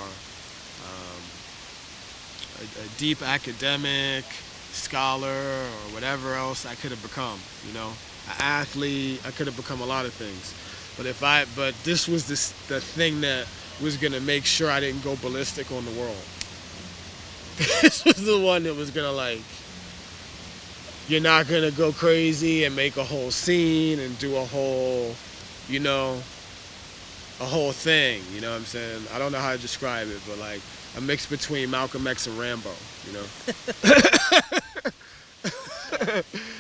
[SPEAKER 3] a deep academic scholar or whatever else I could have become, an athlete. I could have become a lot of things, but this was the thing that was gonna make sure I didn't go ballistic on the world. This was the one that was gonna you're not gonna go crazy and make a whole scene and do a whole, a whole thing. You know what I'm saying? I don't know how to describe it, but like a mix between Malcolm X and Rambo.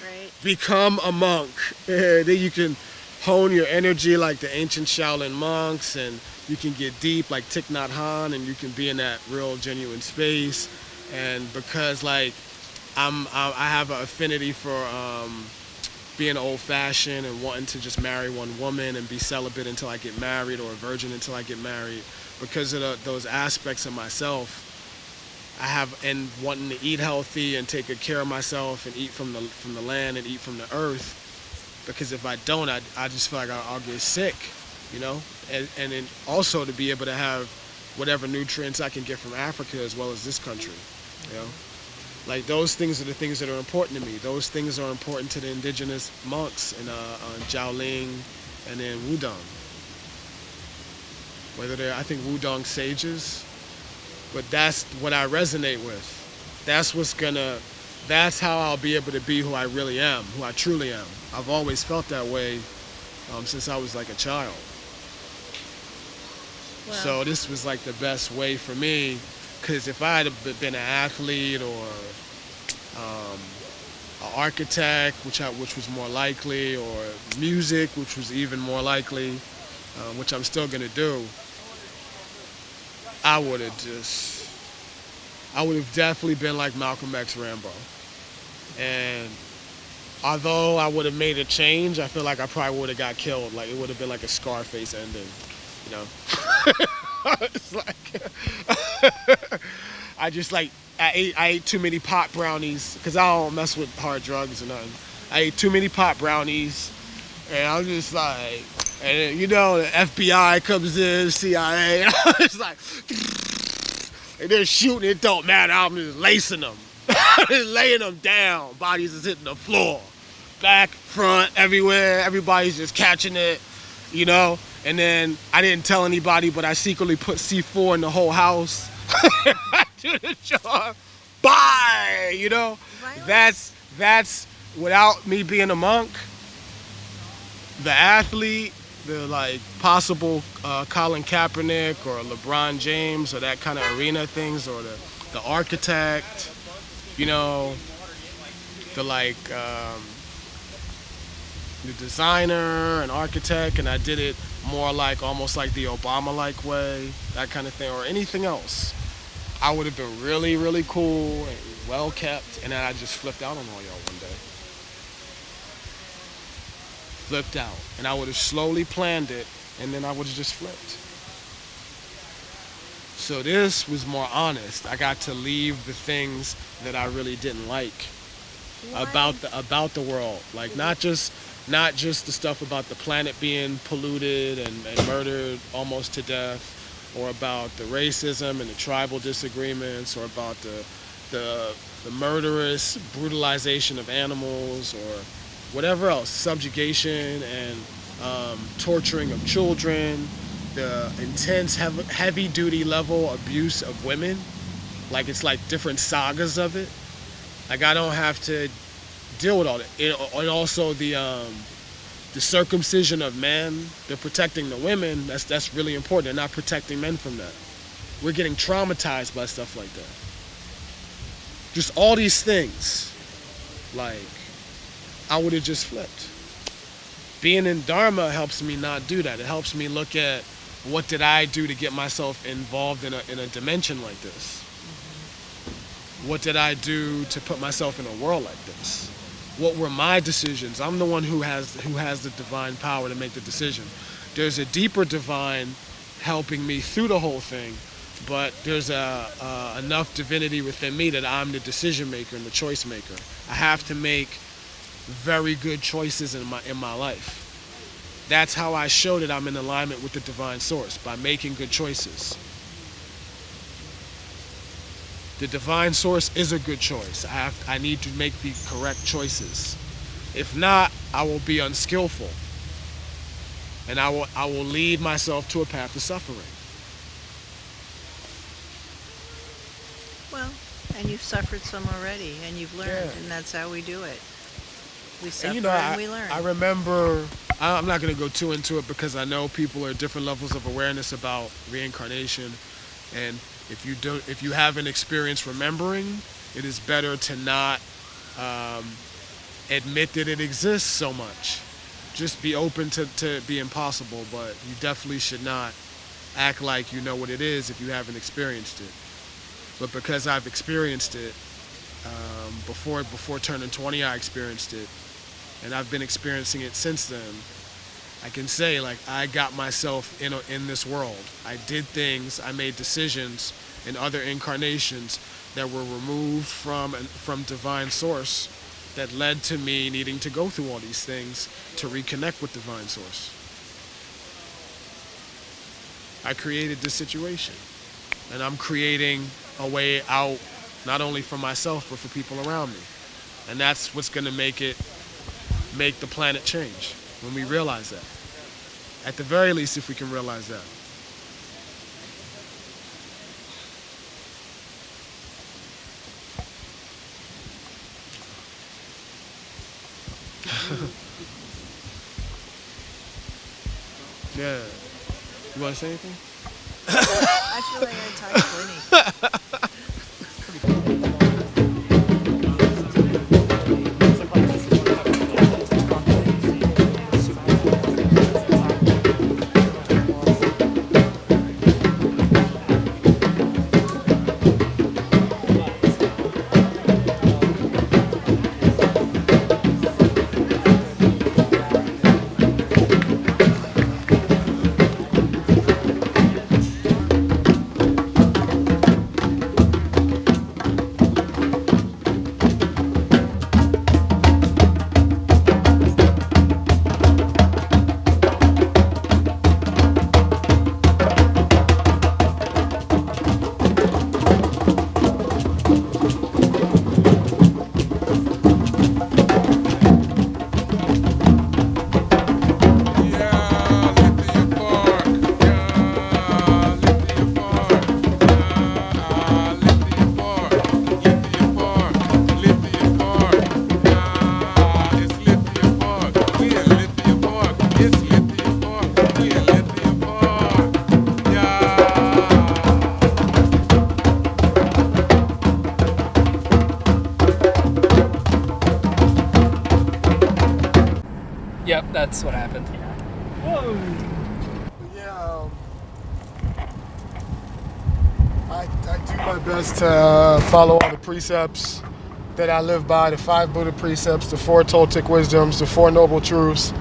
[SPEAKER 4] Right?
[SPEAKER 3] Become a monk. Then you can hone your energy like the ancient Shaolin monks, and you can get deep like Thich Nhat Hanh, and you can be in that real genuine space. And because I have an affinity for being old-fashioned and wanting to just marry one woman and be celibate until I get married, or a virgin until I get married, because of those aspects of myself, and wanting to eat healthy and take good care of myself and eat from the land and eat from the earth. Because if I don't, I just feel like I'll get sick, and then also to be able to have whatever nutrients I can get from Africa as well as this country, Like those things are the things that are important to me. Those things are important to the indigenous monks in Jiaoling and in Wudang. Whether they're, I think, Wudang sages, but that's what I resonate with. That's how I'll be able to be who I really am, who I truly am. I've always felt that way since I was like a child.
[SPEAKER 4] Well,
[SPEAKER 3] So this was like the best way for me, because if I had been an athlete or an architect, which was more likely, or music, which was even more likely, which I'm still gonna do, I would have definitely been like Malcolm X Rambo. And although I would have made a change, I feel like I probably would have got killed. Like it would have been like a Scarface ending, It's like I ate too many pot brownies, because I don't mess with hard drugs or nothing. I ate too many pot brownies, and I'm just like, and the FBI comes in, CIA, and I'm just like, and they're shooting, it don't matter, I'm just lacing them. Just laying them down, bodies is hitting the floor, back, front, everywhere, everybody's just catching it, and then I didn't tell anybody, but I secretly put C4 in the whole house. I do the job. Bye,
[SPEAKER 4] Violence?
[SPEAKER 3] That's without me being a monk, the athlete, the possible Colin Kaepernick or LeBron James or that kind of arena things, or the architect, the designer and architect, and I did it more almost like the Obama-like way, that kind of thing, or anything else. I would have been really, really cool and well kept, and then I just flipped out on all y'all one day. flipped out. And I would have slowly planned it, and then I would have just flipped. So this was more honest. I got to leave the things that I really didn't like about the world. Like not just the stuff about the planet being polluted and murdered almost to death, or about the racism and the tribal disagreements, or about the murderous brutalization of animals, or whatever else, subjugation and torturing of children, the intense heavy-duty level abuse of women. Like it's like different sagas of it. Like I don't have to deal with all that. And also the circumcision of men, they're protecting the women. That's really important. They're not protecting men from that. We're getting traumatized by stuff like that. Just all these things. Like I would have just flipped. Being in Dharma helps me not do that. It helps me look at what did I do to get myself involved in a dimension like this? What did I do to put myself in a world like this? What were my decisions? I'm the one who has the divine power to make the decision. There's a deeper divine helping me through the whole thing, but there's enough divinity within me that I'm the decision maker and the choice maker. I have to make very good choices in my life. That's how I show that I'm in alignment with the divine source, by making good choices. The divine source is a good choice. I need to make the correct choices. If not, I will be unskillful, and I will lead myself to a path of suffering.
[SPEAKER 4] Well, and you've suffered some already, and you've learned, and that's how we do it. We suffer and we learn.
[SPEAKER 3] I remember, I'm not going to go too into it because I know people are at different levels of awareness about reincarnation, and if you haven't experienced remembering, it is better to not admit that it exists so much. Just be open to being possible, but you definitely should not act like you know what it is if you haven't experienced it. But because I've experienced it, before turning 20, I experienced it, and I've been experiencing it since then. I can say, like, I got myself in this world. I did things, I made decisions in other incarnations that were removed from divine source, that led to me needing to go through all these things to reconnect with divine source. I created this situation, and I'm creating a way out, not only for myself, but for people around me. And that's what's gonna make the planet change, when we realize that. At the very least, if we can realize that. Yeah. You want to say anything?
[SPEAKER 4] I feel like I talked plenty.
[SPEAKER 6] Yep, that's what happened.
[SPEAKER 3] Whoa! Yeah, I do my best to follow all the precepts that I live by, the 5 Buddha precepts, the 4 Toltec wisdoms, the 4 noble truths.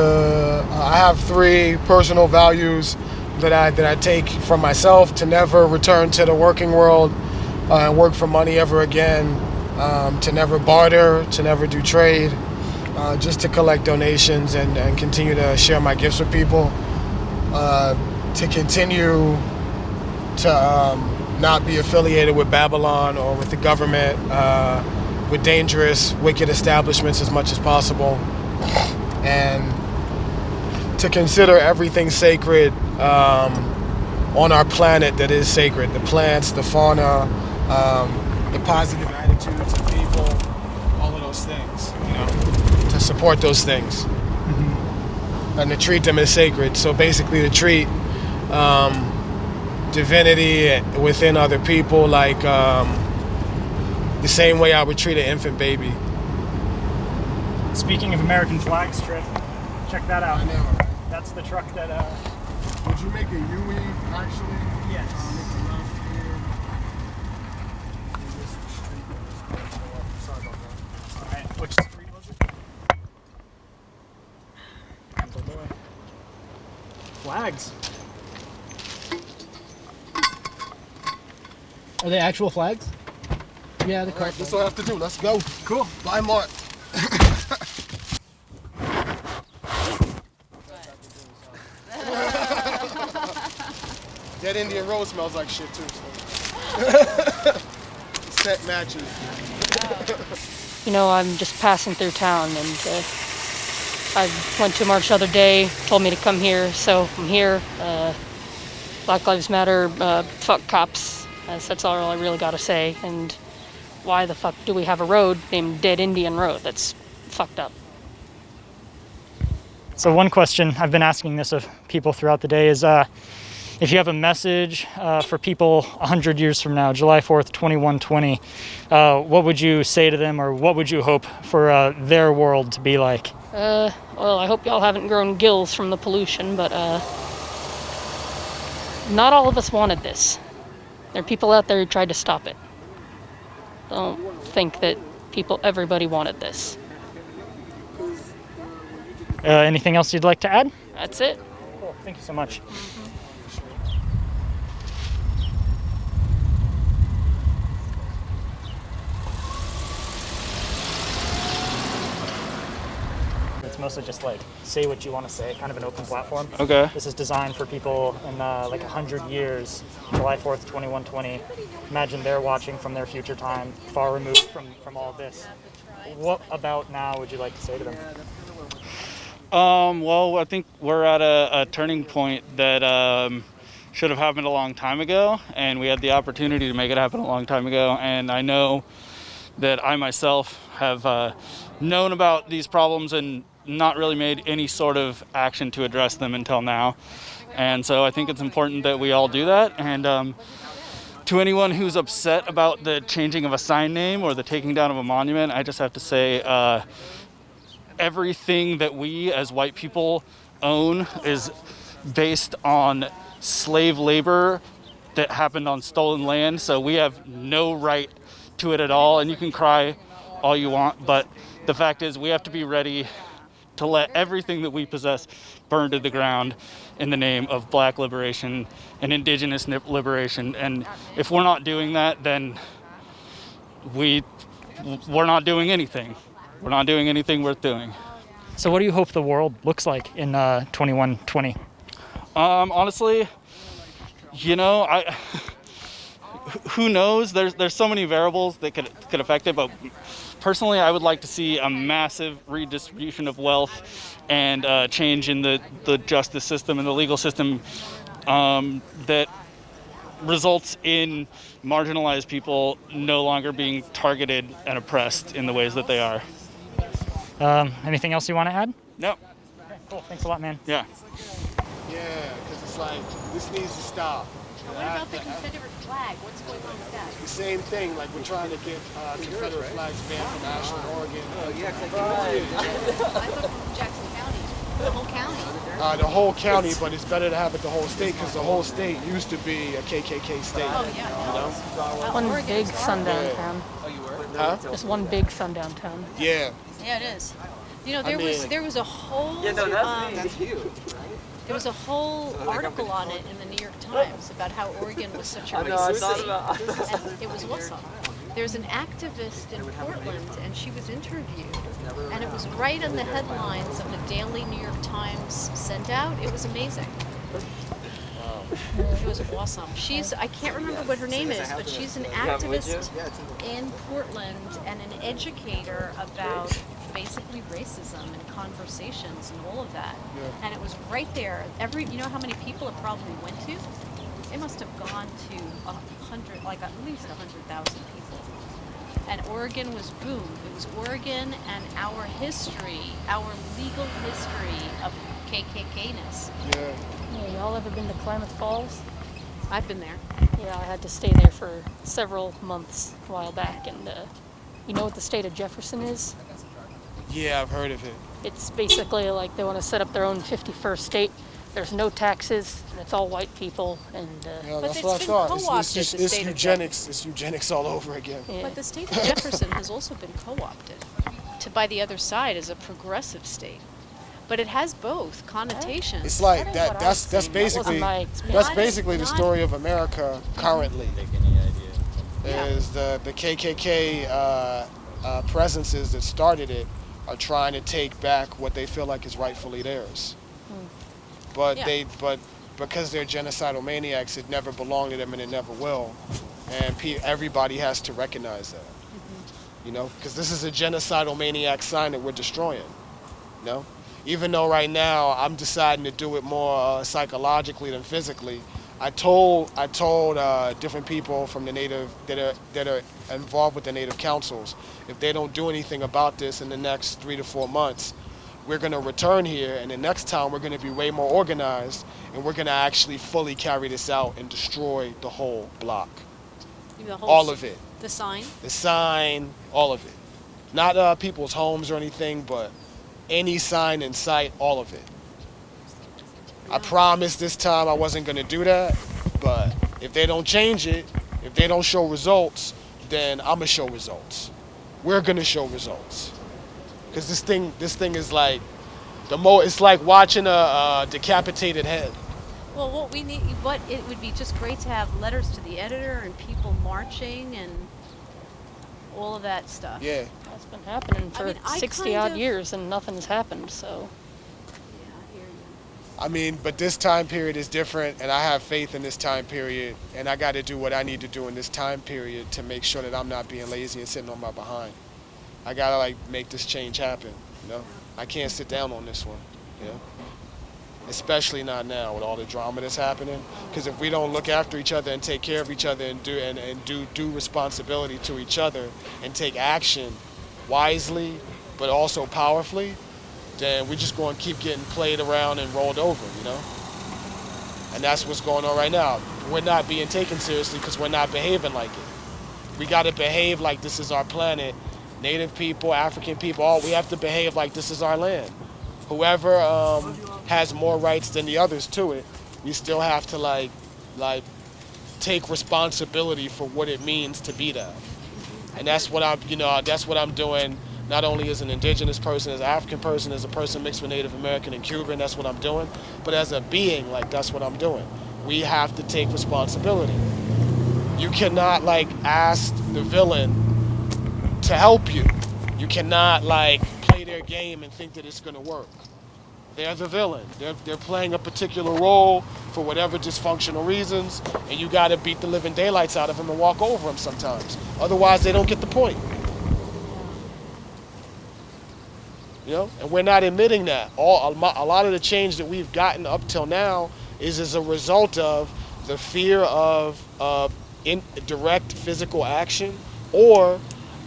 [SPEAKER 3] I have 3 personal values that I take from myself: to never return to the working world and work for money ever again, to never barter, to never do trade, just to collect donations and continue to share my gifts with people, to continue to not be affiliated with Babylon or with the government, with dangerous, wicked establishments as much as possible, and to consider everything sacred on our planet that is sacred: the plants, the fauna, the positive attitudes of people, all of those things, you know, to support those things, and to treat them as sacred. So basically to treat divinity within other people like the same way I would treat an infant baby.
[SPEAKER 1] Speaking of American flags, Tripp, check that out.
[SPEAKER 3] I know, right?
[SPEAKER 1] That's the truck that.
[SPEAKER 3] Would you make a UE actually?
[SPEAKER 1] Yes.
[SPEAKER 3] Sorry about that.
[SPEAKER 1] All right. Which street was it? Oh boy. Flags.
[SPEAKER 5] Are they actual flags? Yeah, the Kart.
[SPEAKER 3] That's what I have to do. Let's go.
[SPEAKER 1] Cool.
[SPEAKER 3] BiMart. That Indian road smells like shit too. So. Scent matches.
[SPEAKER 6] You know, I'm just passing through town, and I went to a march the other day, told me to come here, so I'm here. Black Lives Matter, fuck cops. That's all I really gotta say. And why the fuck do we have a road named Dead Indian Road? That's fucked up.
[SPEAKER 1] So one question I've been asking this of people throughout the day is, if you have a message for people 100 years from now, July 4th, 2120, what would you say to them, or what would you hope for their world to be like?
[SPEAKER 6] Well, I hope y'all haven't grown gills from the pollution, but not all of us wanted this. There are people out there who tried to stop it. Don't think that everybody wanted this.
[SPEAKER 1] Anything else you'd like to add?
[SPEAKER 6] That's it.
[SPEAKER 1] Cool. Thank you so much. It's mostly just like say what you want to say, kind of an open platform.
[SPEAKER 7] Okay.
[SPEAKER 1] This is designed for people in like 100 years, July 4th, 2120. Imagine they're watching from their future time, far removed from all of this. What about now would you like to say to them?
[SPEAKER 7] Well, I think we're at a turning point that should have happened a long time ago, and we had the opportunity to make it happen a long time ago. And I know that I myself have known about these problems and not really made any sort of action to address them until now. And so I think it's important that we all do that. And to anyone who's upset about the changing of a sign name or the taking down of a monument, I just have to say everything that we as white people own is based on slave labor that happened on stolen land. So we have no right to it at all. And you can cry all you want, but the fact is we have to be ready to let everything that we possess burn to the ground in the name of black liberation and indigenous liberation. And if we're not doing that, then we're not doing anything. We're not doing anything worth doing.
[SPEAKER 1] So what do you hope the world looks like in 2120?
[SPEAKER 7] Honestly, you know, who knows? There's so many variables that could affect it, but personally, I would like to see a massive redistribution of wealth and change in the justice system and the legal system that results in marginalized people no longer being targeted and oppressed in the ways that they are.
[SPEAKER 1] Anything else you want to add?
[SPEAKER 7] No.
[SPEAKER 1] Okay, cool. Thanks a lot, man.
[SPEAKER 7] Yeah.
[SPEAKER 3] Yeah, because it's like, this needs to stop.
[SPEAKER 8] What about the Confederate flag? What's going on with that?
[SPEAKER 3] The same thing, like we're trying to get Confederate flags banned from Ashland, Oregon.
[SPEAKER 8] I thought from Jackson County. The whole county.
[SPEAKER 3] The whole county, but it's better to have it the whole state because the whole state used to be a KKK state.
[SPEAKER 8] Oh, yeah.
[SPEAKER 3] You know?
[SPEAKER 6] One big sundown town.
[SPEAKER 3] Huh?
[SPEAKER 6] Just one big sundown town.
[SPEAKER 3] Yeah.
[SPEAKER 8] Yeah, it is. You know, there was a whole there was a whole article on it in the New York Times about how Oregon was such a racist state, and it was awesome. There's an activist in Portland, and she was interviewed, and it was right on the headlines of the daily New York Times sent out. It was amazing. It was awesome. I can't remember what her name is, but she's an activist in Portland and an educator about basically racism and conversations and all of that. And it was right there. You know how many people it probably went to? It must have gone to 100, like at least 100,000 people. And Oregon was boom. It was Oregon and our history, our legal history of KKK-ness.
[SPEAKER 6] Yeah, y'all ever been to Klamath Falls?
[SPEAKER 8] I've been there.
[SPEAKER 6] Yeah, I had to stay there for several months a while back, and you know what the state of Jefferson is?
[SPEAKER 3] Yeah, I've heard of it.
[SPEAKER 6] It's basically like they want to set up their own 51st state. There's no taxes, and it's all white people, and
[SPEAKER 3] Yeah,
[SPEAKER 8] But
[SPEAKER 3] that's
[SPEAKER 8] it's
[SPEAKER 3] what I
[SPEAKER 8] been
[SPEAKER 3] thought.
[SPEAKER 8] co-opted, the
[SPEAKER 3] It's
[SPEAKER 8] state of
[SPEAKER 3] eugenics. It's eugenics all over again.
[SPEAKER 6] yeah.
[SPEAKER 8] But the state of Jefferson has also been co-opted by the other side as a progressive state. But it has both connotations.
[SPEAKER 3] It's like
[SPEAKER 6] That is
[SPEAKER 3] that.
[SPEAKER 6] what
[SPEAKER 3] That's
[SPEAKER 6] I've
[SPEAKER 3] that's
[SPEAKER 6] seen. That wasn't
[SPEAKER 3] basically
[SPEAKER 6] my experience.
[SPEAKER 3] that's basically the story of America currently.
[SPEAKER 8] Yeah.
[SPEAKER 3] Is the KKK presences that started it are trying to take back what they feel like is rightfully theirs. But
[SPEAKER 8] Yeah.
[SPEAKER 3] because they're genocidal maniacs, it never belonged to them and it never will. And everybody has to recognize that. You know, because this is a genocidal maniac sign that we're destroying. You know, even though right now I'm deciding to do it more psychologically than physically. I told different people from the native that are involved with the native councils, if they don't do anything about this in the next 3 to 4 months, we're going to return here, and the next time we're going to be way more organized, and we're going to actually fully carry this out and destroy the whole block.
[SPEAKER 8] The whole
[SPEAKER 3] All of it.
[SPEAKER 8] The sign?
[SPEAKER 3] The sign, all of it. Not people's homes or anything, but any sign in sight, all of it. I promised this time I wasn't going to do that, but if they don't change it, if they don't show results, then I'm going to show results. We're going to show results. Because this thing is like, it's like watching a decapitated head.
[SPEAKER 8] Well, it would be just great to have letters to the editor and people marching and all of that stuff.
[SPEAKER 3] Yeah.
[SPEAKER 6] That's been happening for
[SPEAKER 8] I
[SPEAKER 6] 60 odd years, and nothing's happened, so.
[SPEAKER 8] Yeah, I hear you.
[SPEAKER 3] I mean, but this time period is different, and I have faith in this time period, and I got to do what I need to do in this time period to make sure that I'm not being lazy and sitting on my behind. I got to make this change happen, you know? I can't sit down on this one, you know? Especially not now with all the drama that's happening, because if we don't look after each other and take care of each other and do responsibility to each other and take action wisely but also powerfully, then we're just going to keep getting played around and rolled over, you know? And that's what's going on right now. We're not being taken seriously because we're not behaving like it. We got to behave like this is our planet. Native people, African people, we have to behave like this is our land. Whoever has more rights than the others to it, we still have to take responsibility for what it means to be that. And that's what I'm doing. Not only as an indigenous person, as an African person, as a person mixed with Native American and Cuban, that's what I'm doing. But as a being, that's what I'm doing. We have to take responsibility. You cannot ask the villain to help you. You cannot play their game and think that it's gonna work. They're the villain. They're playing a particular role for whatever dysfunctional reasons, and you gotta beat the living daylights out of them and walk over them sometimes. Otherwise, they don't get the point. You know, and we're not admitting that. A lot of the change that we've gotten up till now is as a result of the fear of direct physical action or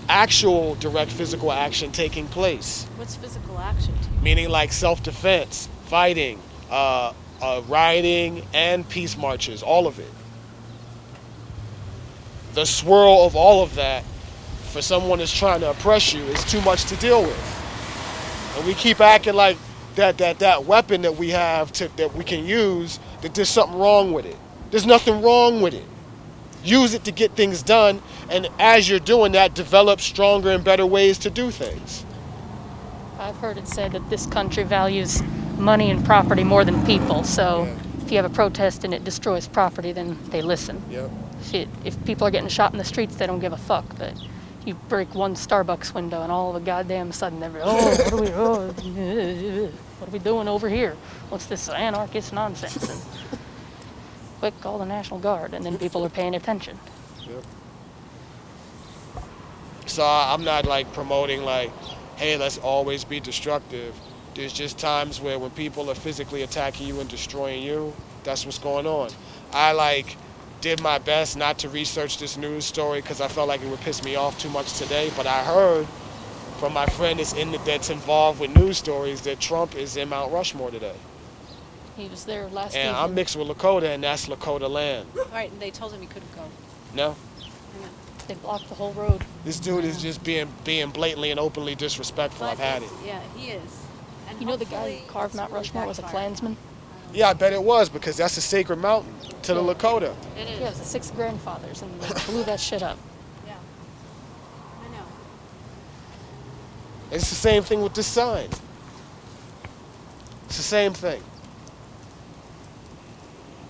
[SPEAKER 3] actual direct physical action taking place.
[SPEAKER 8] What's physical action to you?
[SPEAKER 3] Meaning self-defense, fighting, rioting, and peace marches, all of it. The swirl of all of that for someone that's trying to oppress you is too much to deal with. And we keep acting like that weapon that we have that we can use, that there's something wrong with it. There's nothing wrong with it. Use it to get things done, and as you're doing that, develop stronger and better ways to do things.
[SPEAKER 6] I've heard it said that this country values money and property more than people. So if you have a protest and it destroys property, then they listen.
[SPEAKER 3] Yep.
[SPEAKER 6] If people are getting shot in the streets, they don't give a fuck. But you break one Starbucks window and all of a goddamn sudden what are we doing over here? What's this anarchist nonsense? And quick, call the National Guard, and then people are paying attention.
[SPEAKER 3] Yep. So I'm not like promoting like, hey, let's always be destructive. There's just times where when people are physically attacking you and destroying you, that's what's going on. I like did my best not to research this news story because I felt like it would piss me off too much today, but I heard from my friend that's involved with news stories that Trump is in Mount Rushmore today.
[SPEAKER 6] He was there last
[SPEAKER 3] And
[SPEAKER 6] evening.
[SPEAKER 3] I'm mixed with Lakota, and that's Lakota land.
[SPEAKER 8] Right, and they told him he couldn't go.
[SPEAKER 3] No?
[SPEAKER 6] They blocked the whole road.
[SPEAKER 3] This dude is just being blatantly and openly disrespectful. I've had it.
[SPEAKER 8] Yeah, he is. And
[SPEAKER 6] You know the guy who carved Mount Rushmore was a Klansman?
[SPEAKER 3] Yeah, I bet it was, because that's a sacred mountain to the Lakota.
[SPEAKER 8] It is.
[SPEAKER 6] Yeah, it was the 6 grandfathers, and they blew that shit up.
[SPEAKER 8] Yeah. I know.
[SPEAKER 3] It's the same thing with this sign. It's the same thing.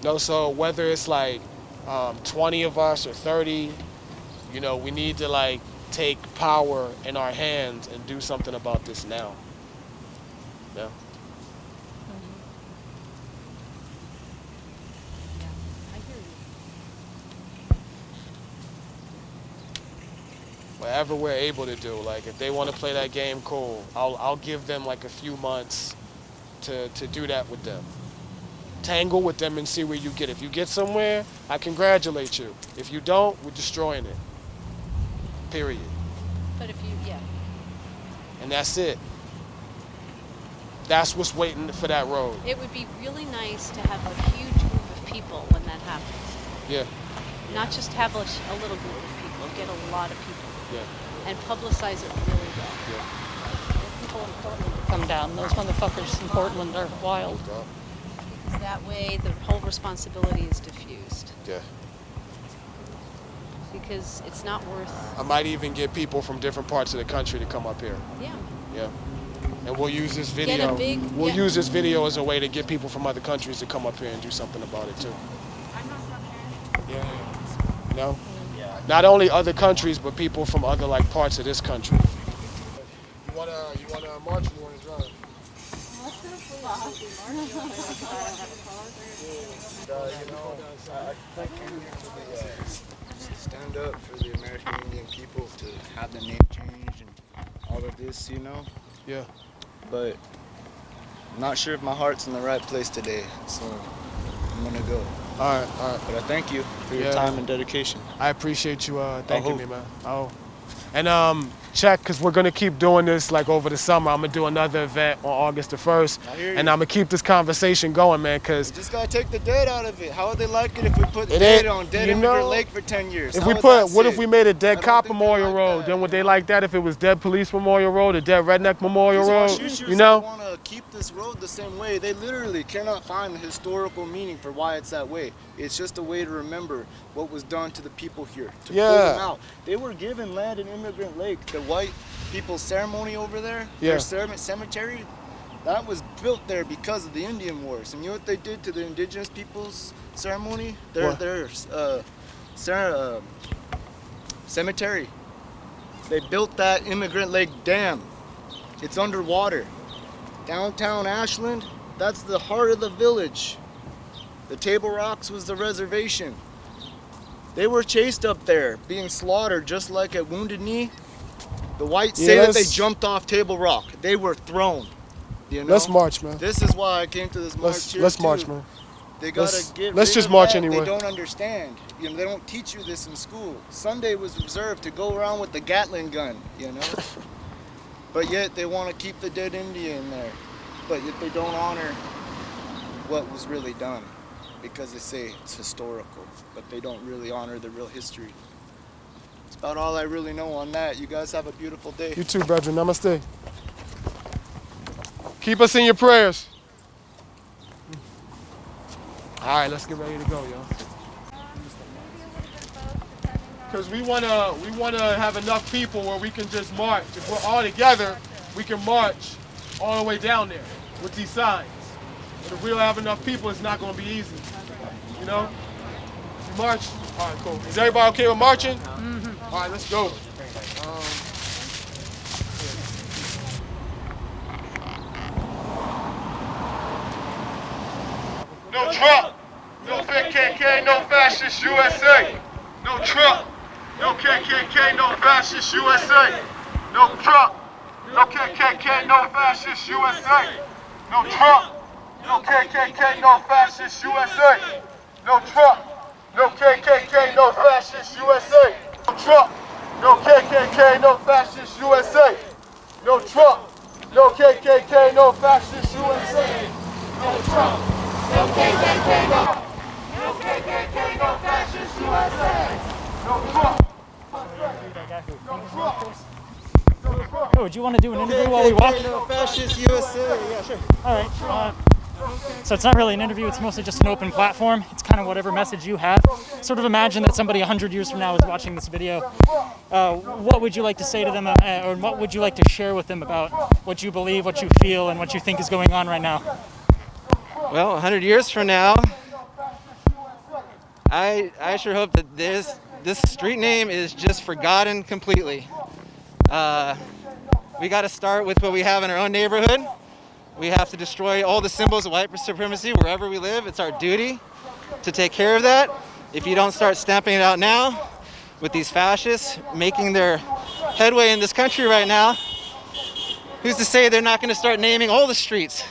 [SPEAKER 3] No, so whether it's like 20 of us or 30, you know, we need to like take power in our hands and do something about this now. Yeah.
[SPEAKER 8] I hear you.
[SPEAKER 3] Whatever we're able to do, like if they want to play that game, cool. I'll give them like a few months to do that with them. Tangle with them and see where you get. If you get somewhere, I congratulate you. If you don't, we're destroying it. Period.
[SPEAKER 8] But if you,
[SPEAKER 3] And that's it. That's what's waiting for that road.
[SPEAKER 8] it would be really nice to have a huge group of people when that happens.
[SPEAKER 3] Yeah,
[SPEAKER 8] Not just have a little group of people, get a lot of people.
[SPEAKER 3] yeah,
[SPEAKER 8] And publicize it really well.
[SPEAKER 3] yeah.
[SPEAKER 6] People in Portland come down. Those motherfuckers in Portland are wild.
[SPEAKER 8] Because that way the whole responsibility is diffused.
[SPEAKER 3] Yeah.
[SPEAKER 8] Because it's not worth,
[SPEAKER 3] I might even get people from different parts of the country to come up here.
[SPEAKER 8] yeah.
[SPEAKER 3] Yeah. And we'll use this
[SPEAKER 8] Get
[SPEAKER 3] video.
[SPEAKER 8] a big-
[SPEAKER 3] We'll
[SPEAKER 8] yeah.
[SPEAKER 3] use this video as a way to get people from other countries to come up here and do something about it too. Yeah. You know? Not only other countries, but people from other like parts of this country. You wanna march or you wanna drive?
[SPEAKER 5] Stand up for the American Indian people to have the name changed and all of this, you know.
[SPEAKER 3] Yeah.
[SPEAKER 5] But I'm not sure if my heart's in the right place today, so I'm gonna go.
[SPEAKER 3] All right.
[SPEAKER 5] But I thank you for your
[SPEAKER 3] Yeah.
[SPEAKER 5] time and dedication.
[SPEAKER 3] I appreciate you thanking
[SPEAKER 5] Oh.
[SPEAKER 3] me, man. Oh. And check, because we're going to keep doing this like over the summer. I'm going to do another event on August the 1st.
[SPEAKER 5] I hear you.
[SPEAKER 3] And I'm going to keep this conversation going, man, because
[SPEAKER 5] We just gotta take the dead out of it. How would they like it if we put
[SPEAKER 3] It
[SPEAKER 5] dead
[SPEAKER 3] ain't-
[SPEAKER 5] on Dead
[SPEAKER 3] you
[SPEAKER 5] Immigrant
[SPEAKER 3] know,
[SPEAKER 5] Lake for 10 years?
[SPEAKER 3] if
[SPEAKER 5] How
[SPEAKER 3] we
[SPEAKER 5] would
[SPEAKER 3] put,
[SPEAKER 5] that
[SPEAKER 3] what if
[SPEAKER 5] sit?
[SPEAKER 3] we made a
[SPEAKER 5] I
[SPEAKER 3] Dead
[SPEAKER 5] don't
[SPEAKER 3] Cop
[SPEAKER 5] think they
[SPEAKER 3] Memorial
[SPEAKER 5] like
[SPEAKER 3] Road?
[SPEAKER 5] that.
[SPEAKER 3] Then would they like that if it was Dead Police Memorial Road, a Dead Redneck Memorial
[SPEAKER 5] These
[SPEAKER 3] Road?
[SPEAKER 5] Washingtons
[SPEAKER 3] You know?
[SPEAKER 5] want to keep this road the same way. They literally cannot find the historical meaning for why it's that way. It's just a way to remember what was done to the people here, to pull them
[SPEAKER 3] Yeah.
[SPEAKER 5] out. They were given land in Immigrant Lake. The white people's ceremony over there,
[SPEAKER 3] Yeah.
[SPEAKER 5] their cemetery, that was built there because of the Indian Wars. And you know what they did to the indigenous people's ceremony?
[SPEAKER 3] What?
[SPEAKER 5] Their cemetery. They built that Immigrant Lake Dam. It's underwater. Downtown Ashland, that's the heart of the village. The Table Rocks was the reservation. They were chased up there, being slaughtered just like at Wounded Knee. The whites say that they
[SPEAKER 3] let's-
[SPEAKER 5] jumped off Table Rock. They were thrown. You know?
[SPEAKER 3] Let's march, man.
[SPEAKER 5] This is why I came to this march here
[SPEAKER 3] Let's
[SPEAKER 5] too.
[SPEAKER 3] march, man.
[SPEAKER 5] They gotta
[SPEAKER 3] Let's-
[SPEAKER 5] get
[SPEAKER 3] let's
[SPEAKER 5] rid
[SPEAKER 3] just
[SPEAKER 5] of
[SPEAKER 3] march
[SPEAKER 5] that.
[SPEAKER 3] anyway.
[SPEAKER 5] They don't understand. You know, they don't teach you this in school. Sunday was reserved to go around with the Gatling gun, you know? But yet they want to keep the dead Indian there. But yet they don't honor what was really done because they say it's historical, but they don't really honor the real history. That's about all I really know on that. You guys have a beautiful day.
[SPEAKER 3] You too, brethren. Namaste. Keep us in your prayers. All right, let's get ready to go, y'all. Because we wanna have enough people where we can just march. If we're all together, we can march all the way down there with these signs. And if we don't have enough people, it's not going to be easy. You know? We march. All right, cool. Is everybody okay with marching? All right, let's go. No Trump, no KKK, no fascist USA. No Trump, no KKK, no fascist USA. No Trump, no KKK, no fascist USA. No Trump, no KKK, no fascist USA. No Trump, no KKK, no fascist USA. No Trump, no KKK, no fascist USA. No Trump, no KKK, no fascist USA. No Trump. No KKK, no KKK, no fascist USA. No Trump.
[SPEAKER 1] Oh, would you want to do an interview while we walk?
[SPEAKER 5] No fascist USA. Yeah, sure.
[SPEAKER 1] All right. So it's not really an interview, it's mostly just an open platform. It's kind of whatever message you have. Sort of imagine that somebody 100 years from now is watching this video. What would you like to say to them, or what would you like to share with them about what you believe, what you feel, and what you think is going on right now?
[SPEAKER 9] Well, 100 years from now, I sure hope that this street name is just forgotten completely. We got to start with what we have in our own neighborhood. We have to destroy all the symbols of white supremacy wherever we live. It's our duty to take care of that. If you don't start stamping it out now, with these fascists making their headway in this country right now, who's to say they're not going to start naming all the streets,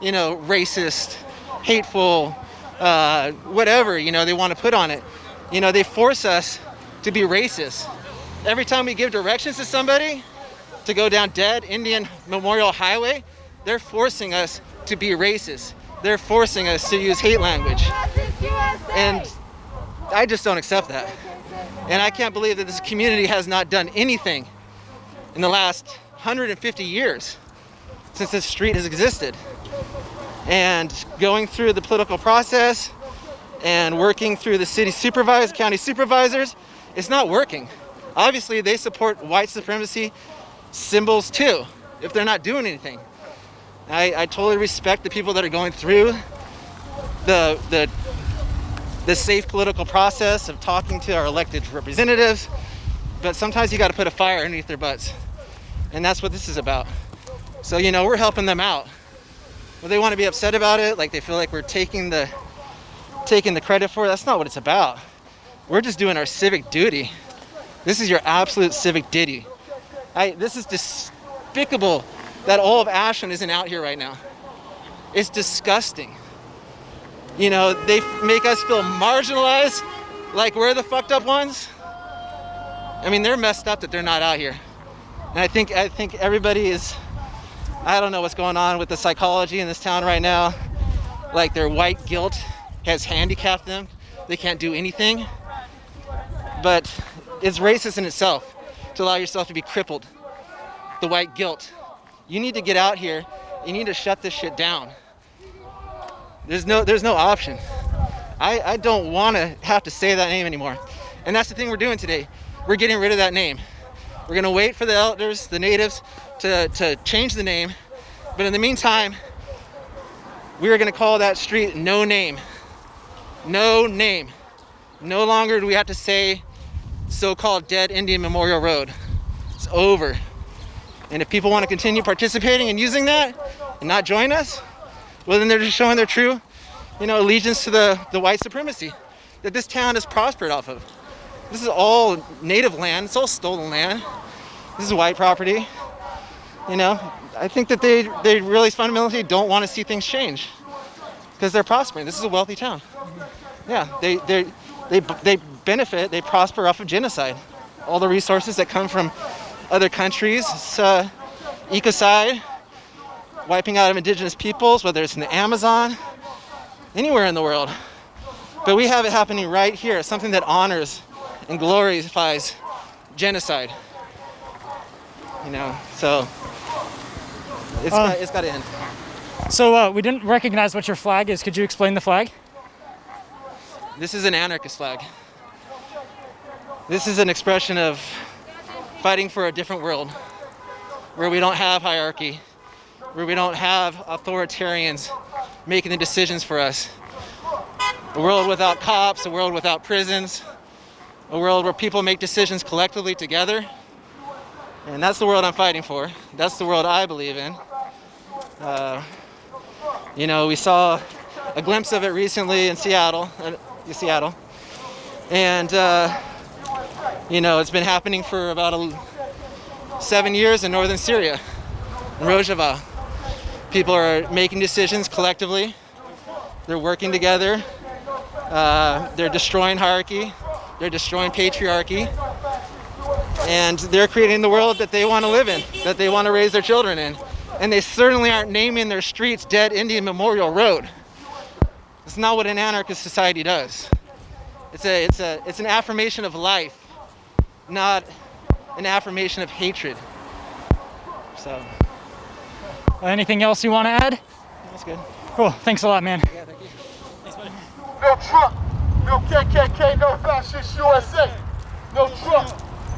[SPEAKER 9] you know, racist, hateful, whatever, you know, they want to put on it. You know, they force us to be racist. Every time we give directions to somebody to go down Dead Indian Memorial Highway, they're forcing us to be racist. They're forcing us to use hate language. And I just don't accept that. And I can't believe that this community has not done anything in the last 150 years since this street has existed. And going through the political process and working through the city supervisors, county supervisors, it's not working. Obviously, they support white supremacy symbols too, if they're not doing anything. I totally respect the people that are going through the safe political process of talking to our elected representatives, but sometimes you got to put a fire underneath their butts, and that's what this is about. So, you know, we're helping them out. Well, they want to be upset about it, like they feel like we're taking the credit for it. That's not what it's about. We're just doing our civic duty. This is your absolute civic duty. This is despicable that all of Ashland isn't out here right now. It's disgusting. You know, they make us feel marginalized, like we're the fucked up ones. I mean, they're messed up that they're not out here. And I think everybody is, I don't know what's going on with the psychology in this town right now. Like their white guilt has handicapped them. They can't do anything. But it's racist in itself to allow yourself to be crippled. The white guilt. You need to get out here. You need to shut this shit down. There's no option. I don't want to have to say that name anymore. And that's the thing we're doing today. We're getting rid of that name. We're gonna wait for the elders, the natives, to change the name. But in the meantime, we are gonna call that street No Name. No name. No longer do we have to say so-called Dead Indian Memorial Road. It's over. And if people want to continue participating and using that and not join us, well, then they're just showing their true, you know, allegiance to the white supremacy that this town has prospered off of. This is all native land. It's all stolen land. This is white property. You know, I think that they really fundamentally don't want to see things change because they're prospering. This is a wealthy town. Yeah, they benefit, they prosper off of genocide. All the resources that come from other countries, it's ecocide, wiping out of indigenous peoples, whether it's in the Amazon, anywhere in the world. But we have it happening right here, something that honors and glorifies genocide. You know, so it's got to end.
[SPEAKER 1] So we didn't recognize what your flag is. Could you explain the flag?
[SPEAKER 9] This is an anarchist flag. This is an expression of fighting for a different world where we don't have hierarchy, where we don't have authoritarians making the decisions for us. A world without cops, a world without prisons, a world where people make decisions collectively together. And that's the world I'm fighting for. That's the world I believe in. You know, we saw a glimpse of it recently in Seattle. And, you know, it's been happening for about 7 years in northern Syria, in Rojava. People are making decisions collectively. They're working together. They're destroying hierarchy. They're destroying patriarchy. And they're creating the world that they want to live in, that they want to raise their children in. And they certainly aren't naming their streets Dead Indian Memorial Road. It's not what an anarchist society does. It's an affirmation of life, not an affirmation of hatred. So.
[SPEAKER 1] Anything else you want to add?
[SPEAKER 9] That's good.
[SPEAKER 1] Cool. Thanks a lot, man.
[SPEAKER 9] Yeah, thank you. Thanks, buddy.
[SPEAKER 10] No Trump, no KKK, no fascist USA. No Trump,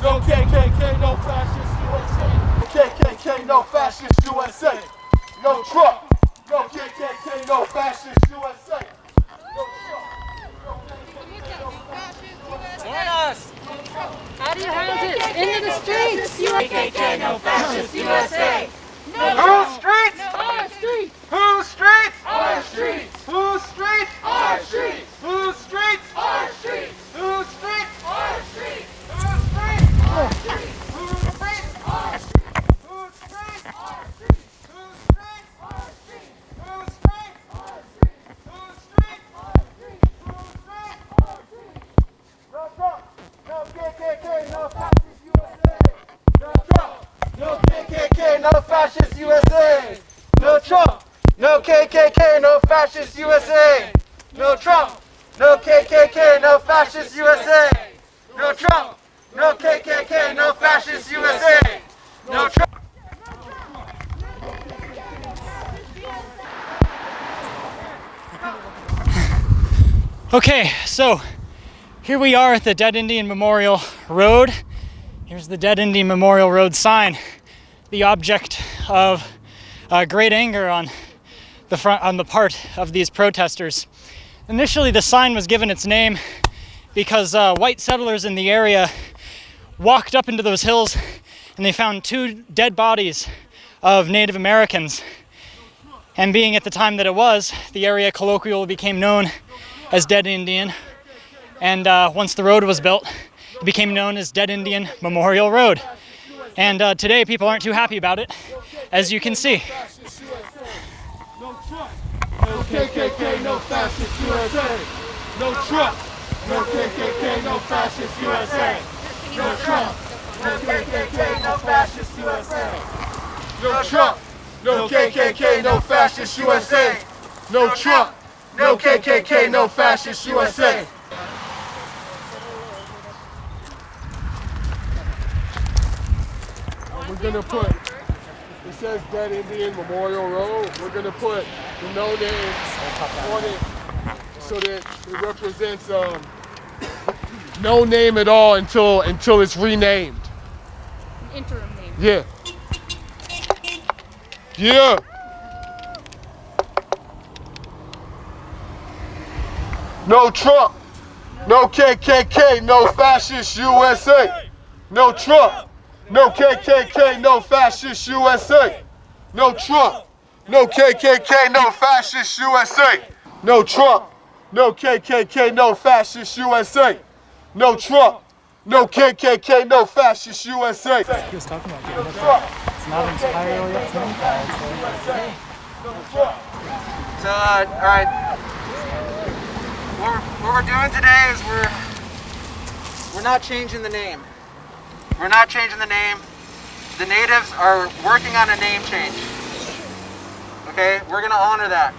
[SPEAKER 10] no KKK, no fascist USA. KKK, no fascist USA. No Trump, no KKK, no fascist USA. No Trump.
[SPEAKER 6] Join us! How do you house it? Into the streets! KKK, no fascist USA!
[SPEAKER 10] Whose streets?
[SPEAKER 6] Our streets!
[SPEAKER 10] Whose streets?
[SPEAKER 6] Our streets!
[SPEAKER 10] Whose streets?
[SPEAKER 6] Our streets!
[SPEAKER 10] Whose streets?
[SPEAKER 6] Our streets!
[SPEAKER 10] Whose streets?
[SPEAKER 6] Our streets!
[SPEAKER 10] Whose streets?
[SPEAKER 6] Our streets!
[SPEAKER 10] Whose streets?
[SPEAKER 6] Our streets!
[SPEAKER 10] Whose streets?
[SPEAKER 6] Our streets!
[SPEAKER 10] Whose streets?
[SPEAKER 6] Our streets!
[SPEAKER 10] Whose streets?
[SPEAKER 6] Our streets!
[SPEAKER 10] Whose streets?
[SPEAKER 6] Our streets!
[SPEAKER 10] Whose streets?
[SPEAKER 6] Our streets!
[SPEAKER 10] No Trump, no KKK, no fascist USA. No Trump, no KKK, no fascist USA. No Trump, no KKK, no fascist USA. No Trump, no KKK, no fascist USA. No Trump, no KKK, no fascist USA. No Trump.
[SPEAKER 1] Okay, so here we are at the Dead Indian Memorial Road. Here's the Dead Indian Memorial Road sign, the object of great anger on the part of these protesters. Initially, the sign was given its name because white settlers in the area walked up into those hills and they found 2 dead bodies of Native Americans. And being at the time that it was, the area colloquially became known as Dead Indian. And once the road was built, it became known as Dead Indian Memorial Road. And today people aren't too happy about it, as you can see.
[SPEAKER 10] No Trump, no KKK, no fascist USA. No Trump, no KKK, no fascist USA. No Trump, no KKK, no fascist USA. No Trump, no KKK, no fascist USA. No Trump, no KKK, no fascist USA. We're gonna put, it says Dead Indian Memorial Road. We're gonna put the no name on it so that it represents no name at all until it's renamed.
[SPEAKER 6] Interim name.
[SPEAKER 10] Yeah. Yeah. No Trump, no KKK, no fascist USA. No Trump, no KKK, no fascist USA. No Trump, no KKK, no fascist USA. No Trump, no KKK, no fascist USA. No Trump, no KKK, no fascist USA.
[SPEAKER 1] He was talking about getting it's not entirely up to Mmingpha.
[SPEAKER 9] So, all right. What we're doing today is we're not changing the name. We're not changing the name. The natives are working on a name change. Okay, we're gonna honor that.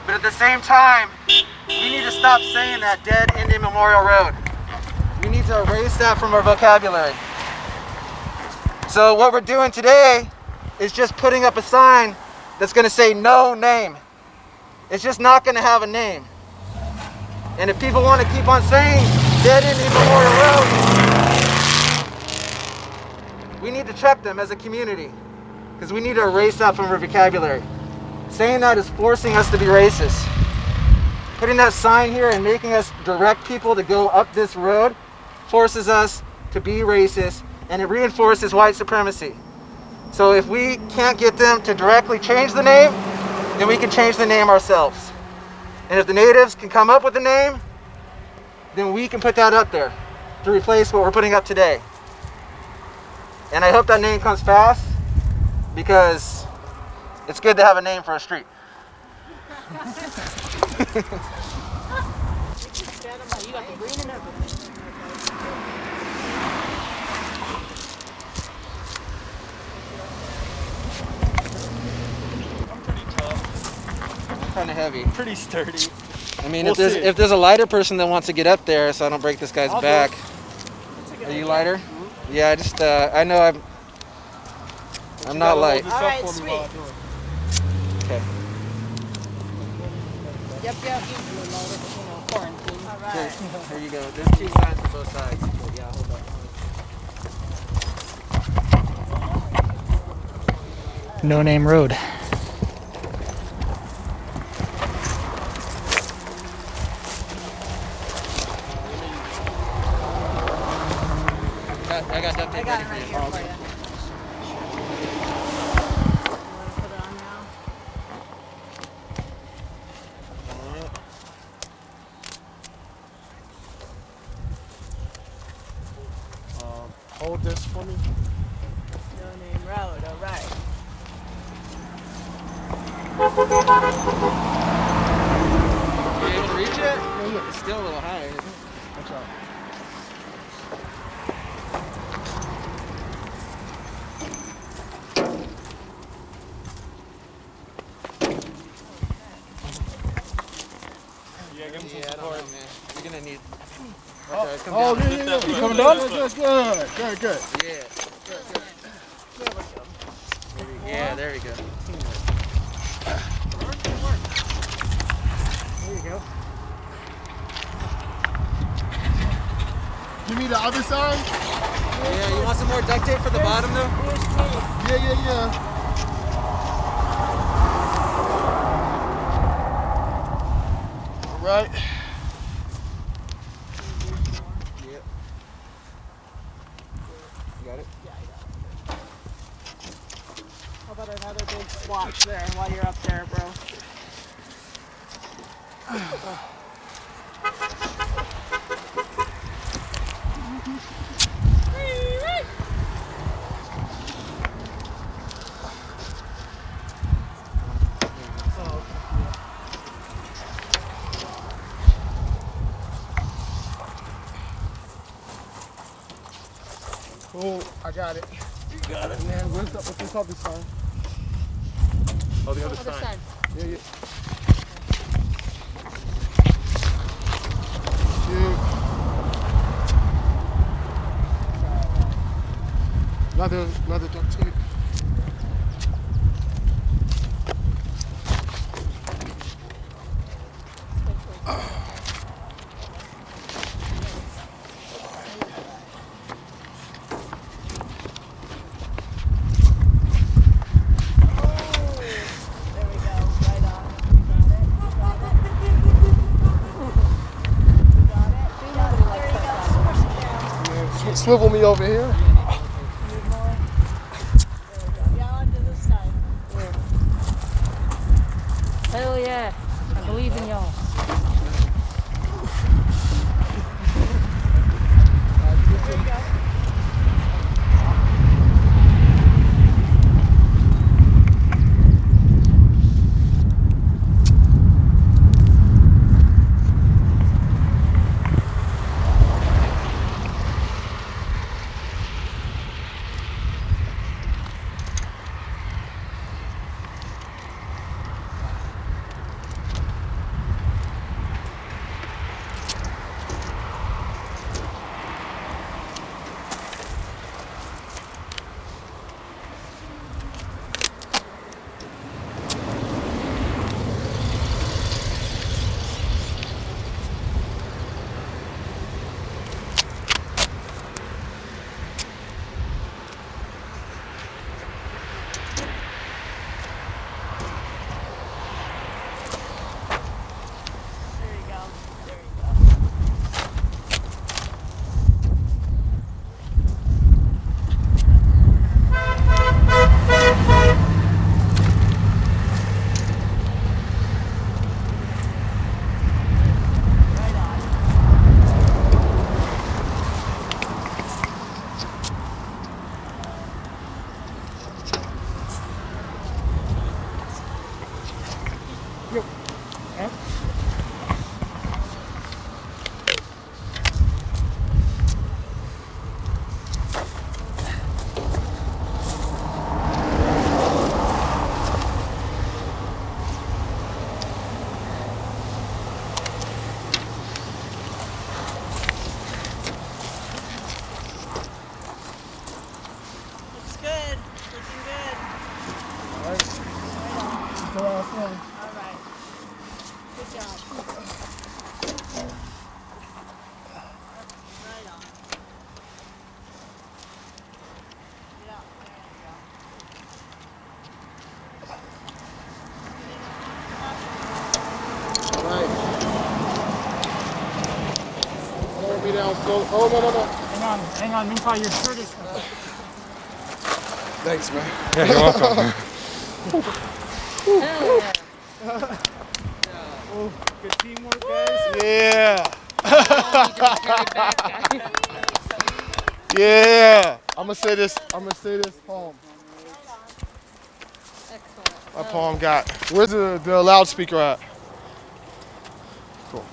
[SPEAKER 9] But at the same time, we need to stop saying that Dead Indian Memorial Road. We need to erase that from our vocabulary. So what we're doing today is just putting up a sign that's gonna say no name. It's just not gonna have a name. And if people want to keep on saying Dead Indian Memorial Road, we need to check them as a community. because we need to erase that from our vocabulary. Saying that is forcing us to be racist. Putting that sign here and making us direct people to go up this road forces us to be racist, and it reinforces white supremacy. So if we can't get them to directly change the name, then we can change the name ourselves. And if the natives can come up with a name, then we can put that up there to replace what we're putting up today. And I hope that name comes fast, because it's good to have a name for a street. Kind of heavy.
[SPEAKER 7] Pretty sturdy.
[SPEAKER 9] I mean, if there's a lighter person that wants to get up there, so I don't break this guy's back. Are you lighter? Yeah, I just I know I'm not light.
[SPEAKER 4] All right, sweet.
[SPEAKER 9] Okay.
[SPEAKER 6] Yep.
[SPEAKER 4] All right.
[SPEAKER 9] Here you go. There's 2 signs for both sides. But yeah, hold on.
[SPEAKER 1] No Name Road.
[SPEAKER 9] I got duct tape ready for you.
[SPEAKER 4] You want to put it on now?
[SPEAKER 3] Hold this for me.
[SPEAKER 4] No Name Road, all right.
[SPEAKER 9] You able to reach it? It's still a little high, isn't it?
[SPEAKER 3] Watch out.
[SPEAKER 9] Yeah, give him some support, man. You're gonna need.
[SPEAKER 3] Oh,
[SPEAKER 9] Okay, come
[SPEAKER 3] oh
[SPEAKER 9] down.
[SPEAKER 3] yeah. You coming down? Good.
[SPEAKER 9] Yeah. Yeah, there we go.
[SPEAKER 3] There you go. Give me the other side?
[SPEAKER 9] Yeah, you want some more duct tape for the bottom though?
[SPEAKER 3] Yeah. All right.
[SPEAKER 9] Yep. You got it?
[SPEAKER 4] Yeah, I got it. How about another big swatch there while you're up there, bro?
[SPEAKER 3] Cool, I got it. You got it, man. What's this other sign? Oh, the other side. Yeah. Another duct tape. Swivel me over here.
[SPEAKER 6] Hell yeah. I believe in y'all.
[SPEAKER 4] Looks good. Looking good.
[SPEAKER 3] All right. Go out front.
[SPEAKER 4] All right. Good job. Right on. Yeah, there you go.
[SPEAKER 3] All right. Hold me down slow. Oh, no.
[SPEAKER 1] Hang on, Mmingpha, your shirt is...
[SPEAKER 3] Thanks, man.
[SPEAKER 10] Yeah, you're welcome.
[SPEAKER 3] Good teamwork, guys. Yeah. Yeah. I'm gonna say this poem. My poem got. Where's the loudspeaker at? Cool.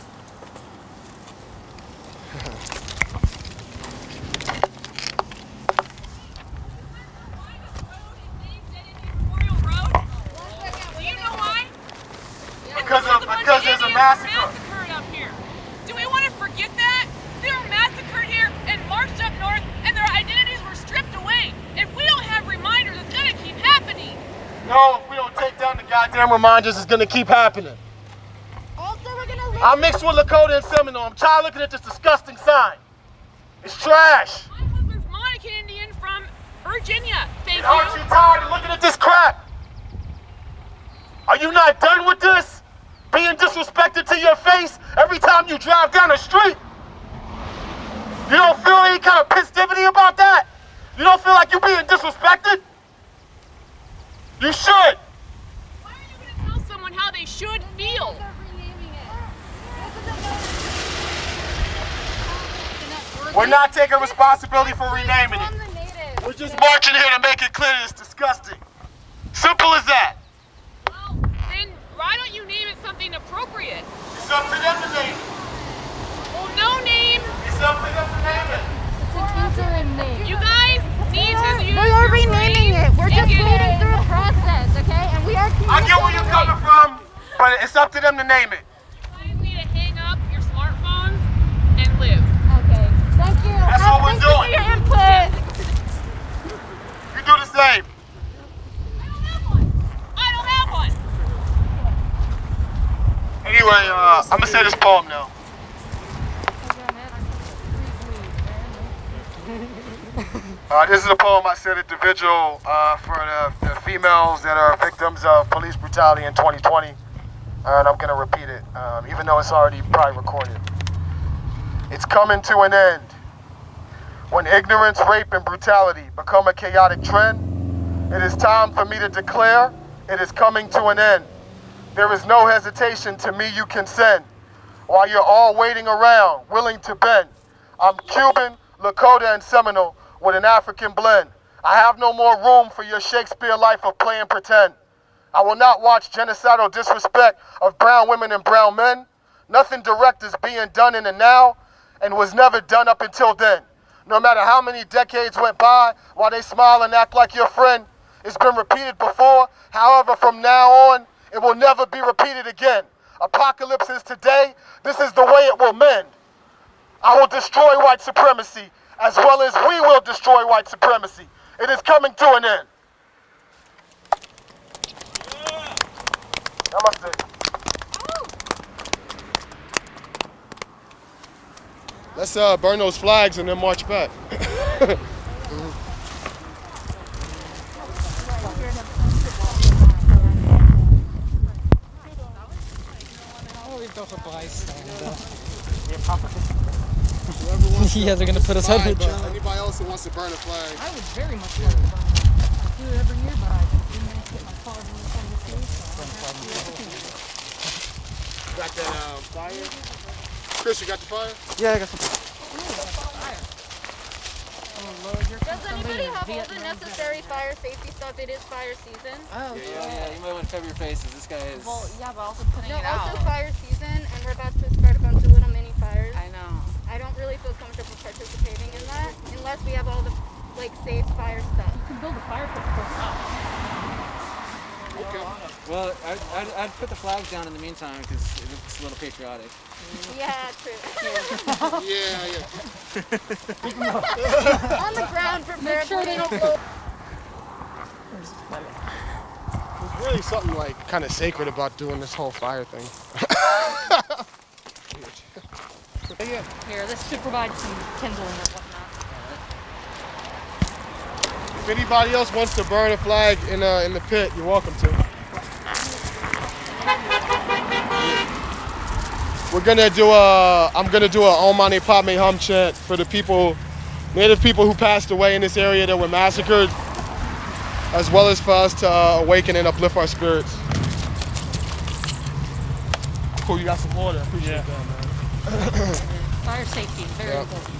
[SPEAKER 3] Because there's a massacre.
[SPEAKER 11] Up here. Do we want to forget that? They were massacred here and marched up north and their identities were stripped away. If we don't have reminders, it's going to keep happening.
[SPEAKER 3] No, if we don't take down the goddamn reminders, it's gonna keep happening.
[SPEAKER 11] Also, we're going to
[SPEAKER 3] I'm mixed with Lakota and Seminole. I'm tired of looking at this disgusting sign. It's trash.
[SPEAKER 11] My husband's Monacan Indian from Virginia. Thank
[SPEAKER 3] Aren't
[SPEAKER 11] you.
[SPEAKER 3] you tired of looking at this crap? Are you not done with this? Being disrespected to your face every time you drive down the street? You don't feel any kind of festivity about that? You don't feel like you're being disrespected? You should.
[SPEAKER 11] Why are you going to tell someone how they should feel?
[SPEAKER 3] We're not taking responsibility for renaming it. We're just marching here to make it clear it's disgusting. Simple as that.
[SPEAKER 11] Well, then why don't you name it something appropriate?
[SPEAKER 3] It's up to them to name it.
[SPEAKER 11] Well, no name.
[SPEAKER 3] It's up to them to name it.
[SPEAKER 11] You guys need to use
[SPEAKER 12] We're
[SPEAKER 11] your
[SPEAKER 12] renaming
[SPEAKER 11] brain
[SPEAKER 12] it. We're just
[SPEAKER 11] and get
[SPEAKER 12] moving
[SPEAKER 11] it.
[SPEAKER 12] through a process, okay? And we are
[SPEAKER 3] I get where you're coming from, but it's up to them to name it.
[SPEAKER 11] You guys need to hang up your smartphones and live.
[SPEAKER 12] Okay. Thank you.
[SPEAKER 3] That's what we're doing.
[SPEAKER 12] Thank you for your input.
[SPEAKER 3] You do the same.
[SPEAKER 11] I don't have one.
[SPEAKER 3] Anyway, I'm gonna say this poem now. This is a poem I said at the vigil for the females that are victims of police brutality in 2020. And I'm gonna repeat it, even though it's already probably recorded. It's coming to an end. When ignorance, rape, and brutality become a chaotic trend, it is time for me to declare it is coming to an end. There is no hesitation to me you can send. While you're all waiting around, willing to bend. I'm Cuban, Lakota, and Seminole with an African blend. I have no more room for your Shakespeare life of playing pretend. I will not watch genocidal disrespect of brown women and brown men. Nothing direct is being done in the now and was never done up until then. No matter how many decades went by while they smile and act like your friend, it's been repeated before. However, from now on, it will never be repeated again. Apocalypse is today. This is the way it will mend. I will destroy white supremacy, as well as we will destroy white supremacy. It is coming to an end. Namaste. Let's burn those flags and then march back.
[SPEAKER 13] Yeah, they're gonna put us out.
[SPEAKER 3] Anybody else who wants to burn a flag?
[SPEAKER 12] I would very much love to burn it. I do it every year, but I didn't manage to get my car when it's on the street, so
[SPEAKER 3] Got that fire? Chris, you got the fire?
[SPEAKER 13] Yeah, I got some.
[SPEAKER 8] Does anybody have all the necessary fire safety stuff? It is fire season.
[SPEAKER 9] Oh, yeah, you might want to cover your faces. This guy is...
[SPEAKER 8] Well, yeah, but also putting it out. Also fire season, and we're about to start a bunch of little mini fires. I know. I don't really feel comfortable participating in that unless we have all the like safe fire stuff. You can build a fire pit close up.
[SPEAKER 9] Okay. Well, I'd put the flags down in the meantime because it looks a little patriotic.
[SPEAKER 8] Yeah, true.
[SPEAKER 10] Yeah.
[SPEAKER 8] On the ground, prepare for they don't blow.
[SPEAKER 10] There's really something like kind of sacred about doing this whole fire thing.
[SPEAKER 6] Here, this should provide some kindling or whatnot.
[SPEAKER 10] If anybody else wants to burn a flag in the pit, you're welcome to. I'm gonna do a Omani Padme Hum chant for the people, Native people who passed away in this area that were massacred, as well as for us to awaken and uplift our spirits. Cool, you got some water. I appreciate that, man.
[SPEAKER 6] Fire safety, very important.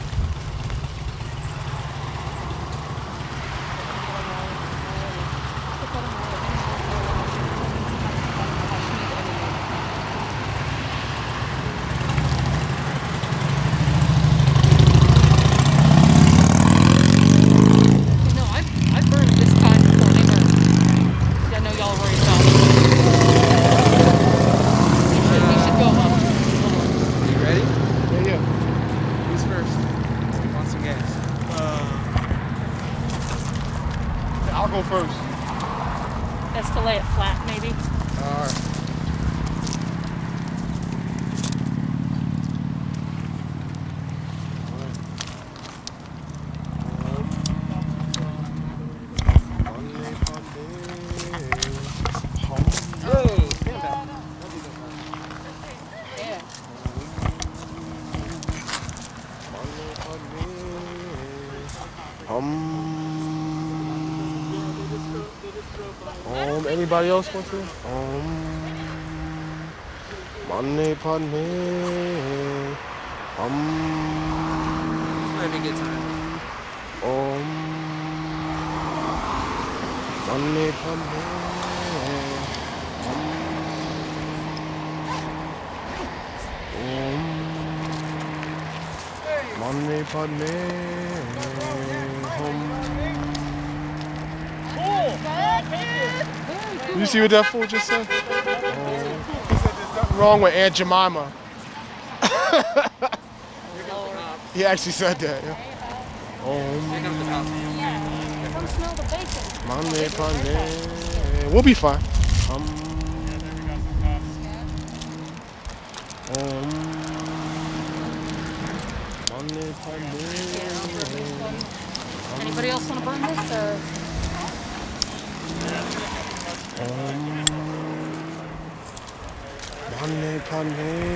[SPEAKER 10] First.
[SPEAKER 6] Best to lay it flat, maybe.
[SPEAKER 10] All right. Anybody else want to? Money, Padme.
[SPEAKER 9] Might be a good time.
[SPEAKER 10] Money, Padme. Money, Padme. You see what that fool just said? He said there's nothing wrong with Aunt Jemima. He actually said that. Yeah.
[SPEAKER 6] Come smell the bacon.
[SPEAKER 10] Monday, Monday. We'll be fine. Monday, Monday.
[SPEAKER 6] Anybody else want to burn this? Or?
[SPEAKER 10] Monday, Monday.